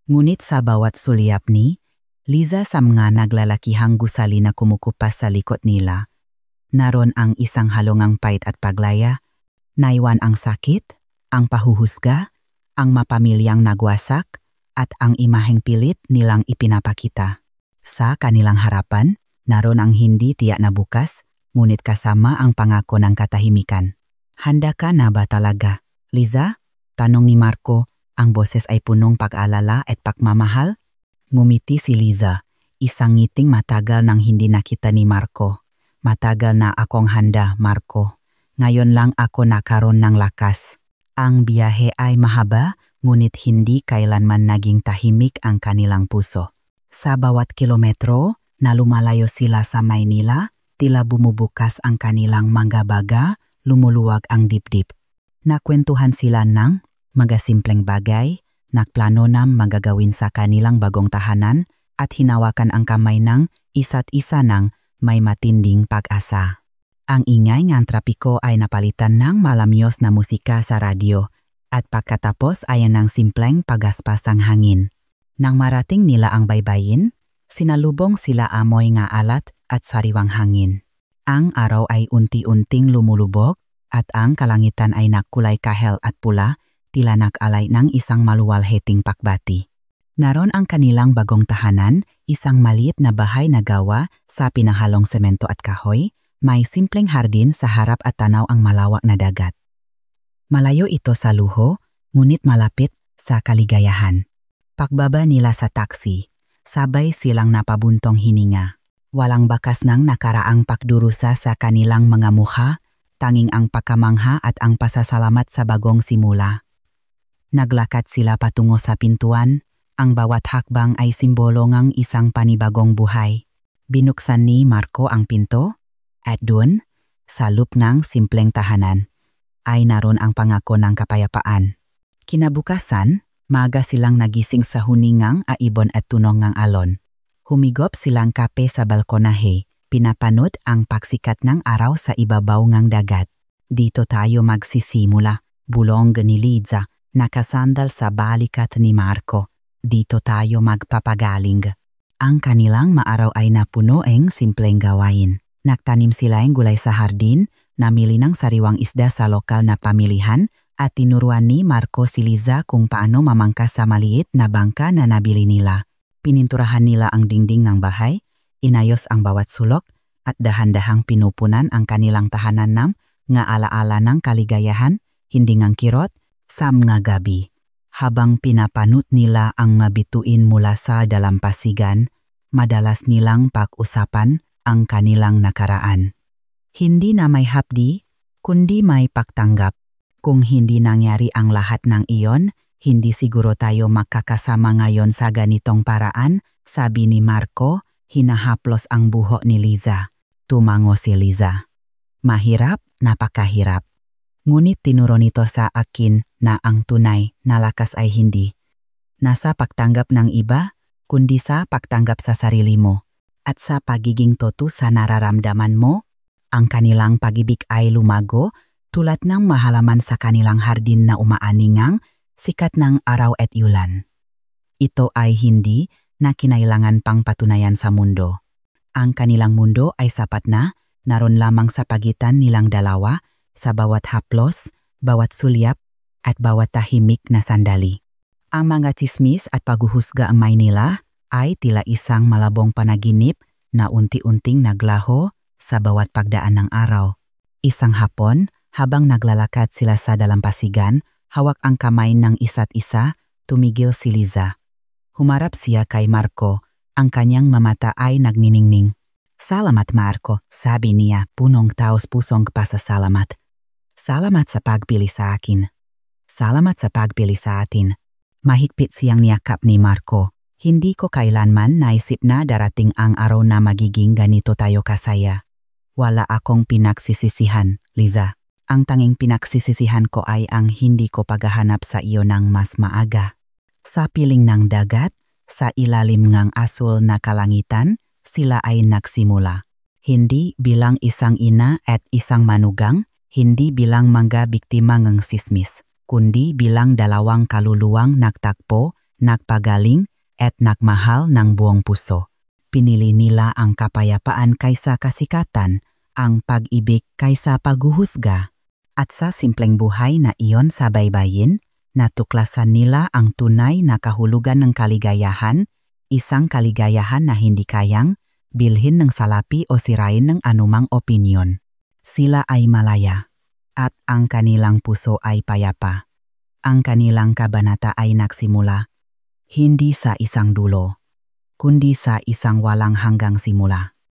Ngunit sa bawat sulyap ni Liza sa mga naglalakihang gusali na kumukupas sa likod nila, naroon ang isang halongang pait at paglaya, naiwan ang sakit, ang pahuhusga, ang mapamilyang nagwasak, at ang imaheng pilit nilang ipinapakita. Sa kanilang harapan, naroon ang hindi tiyak na bukas, ngunit kasama ang pangako ng katahimikan. Handa ka na ba talaga, Liza? Tanong ni Marco, ang boses ay punong pag-alala at pagmamahal. Ngumiti si Liza, isang ngiting matagal nang hindi nakita ni Marco. Matagal na akong handa, Marco. Ngayon lang ako nakaroon ng lakas. Ang biyahe ay mahaba, ngunit hindi kailanman naging tahimik ang kanilang puso. Sa bawat kilometro na lumalayo sila sa Maynila, tila bumubukas ang kanilang mga baga, lumuluwag ang dibdib. Nakwentuhan sila ng mga simpleng bagay, nagplano ng magagawin sa kanilang bagong tahanan at hinawakan ang kamay ng isa't isa ng may matinding pag-asa. Ang ingay ng trapiko ay napalitan ng malamyos na musika sa radyo at pagkatapos ay ng simpleng pagaspas ng hangin. Nang marating nila ang baybayin, sinalubong sila amoy nga alat at sariwang hangin. Ang araw ay unti-unting lumulubog at ang kalangitan ay nagkulay kahel at pula, tila nag-alay ng isang maluwalhating pakbati. Naroon ang kanilang bagong tahanan, isang maliit na bahay na gawa sa pinahalong semento at kahoy, may simpleng hardin sa harap at tanaw ang malawak na dagat. Malayo ito sa luho, ngunit malapit sa kaligayahan. Pagbaba nila sa taksi, sabay silang napabuntong hininga. Walang bakas ng nakaraang pagdurusa sa kanilang mga mukha, tanging ang pagkamangha at ang pasasalamat sa bagong simula. Naglakad sila patungo sa pintuan, ang bawat hakbang ay simbolo ng isang panibagong buhay. Binuksan ni Marco ang pinto, at doon, sa loob ng simpleng tahanan, ay naroon ang pangako ng kapayapaan. Kinabukasan, maaga silang nagising sa huningang aibon at tunong ng alon. Humigop silang kape sa balkonahe, pinapanood ang pagsikat ng araw sa ibabaw ng dagat. Dito tayo magsisimula, bulong ni Liza, nakasandal sa balikat ni Marco. Dito tayo magpapagaling. Ang kanilang maaraw ay napuno ng simpleng gawain. Nagtanim sila ng gulay sa hardin, namili ng sariwang isda sa lokal na pamilihan, at tinuruan ni Marco si Liza kung paano mamangkas sa maliit na bangka na nabili nila. Pininturahan nila ang dingding ng bahay, inayos ang bawat sulok, at dahan-dahang pinupunan ang kanilang tahanan ng nga alaala ng kaligayahan, hindi ngang kirot, sa mga gabi. Habang pinapanut nila ang mabituin mula sa dalampasigan, madalas nilang pag-usapan ang kanilang nakaraan. Hindi na may hapdi, kundi may pagtanggap. Kung hindi nangyari ang lahat ng iyon, hindi siguro tayo makakasama ngayon sa ganitong paraan, sabi ni Marco, hinahaplos ang buhok ni Liza. Tumango si Liza. Mahirap, napakahirap. Ngunit tinuro nito sa akin na ang tunay na lakas ay hindi nasa pagtanggap ng iba, kundi sa pagtanggap sa sarili mo. At sa pagiging totoo sa nararamdaman mo, ang kanilang pag-ibig ay lumago tulad ng mahalaman sa kanilang hardin na umaaningang sikat ng araw at ulan. Ito ay hindi na kinailangan pang patunayan sa mundo. Ang kanilang mundo ay sapat na, naroon lamang sa pagitan nilang dalawa, sa bawat haplos, bawat sulyap, at bawat tahimik na sandali. Ang mga tsismis at paghuhusga ang Maynila ay tila isang malabong panaginip na unti-unting naglaho sa bawat pagdaan ng araw. Isang hapon, habang naglalakad sila sa dalampasigan, hawak ang kamay ng isa't isa, tumigil si Liza. Humarap siya kay Marco, ang kanyang mamata ay nagniningning. Salamat Marco, sabi niya, punong taos-pusong pasasalamat. Salamat sa pagpili sa akin. Salamat sa pagpili sa atin. Mahigpit siyang niyakap ni Marco. Hindi ko kailanman naisip na darating ang araw na magiging ganito tayo kasaya. Wala akong pinagsisisihan, Liza. Ang tanging pinagsisisihan ko ay ang hindi ko paghahanap sa iyo ng mas maaga. Sa piling ng dagat, sa ilalim ng asul na kalangitan, sila ay nagsimula. Hindi bilang isang ina at isang manugang, hindi bilang mga biktima ng sismis, kundi bilang dalawang kaluluwang nagtagpo, nagpagaling, at nagmahal ng buong puso. Pinili nila ang kapayapaan kaysa kasikatan, ang pag-ibig kaysa paghuhusga. At sa simpleng buhay na iyon sa baybayin, natuklasan nila ang tunay na kahulugan ng kaligayahan, isang kaligayahan na hindi kayang bilhin ng salapi o sirain ng anumang opinyon. Sila ay malaya, at ang kanilang puso ay payapa. Ang kanilang kabanata ay nagsimula, hindi sa isang dulo, kundi sa isang walang hanggang simula.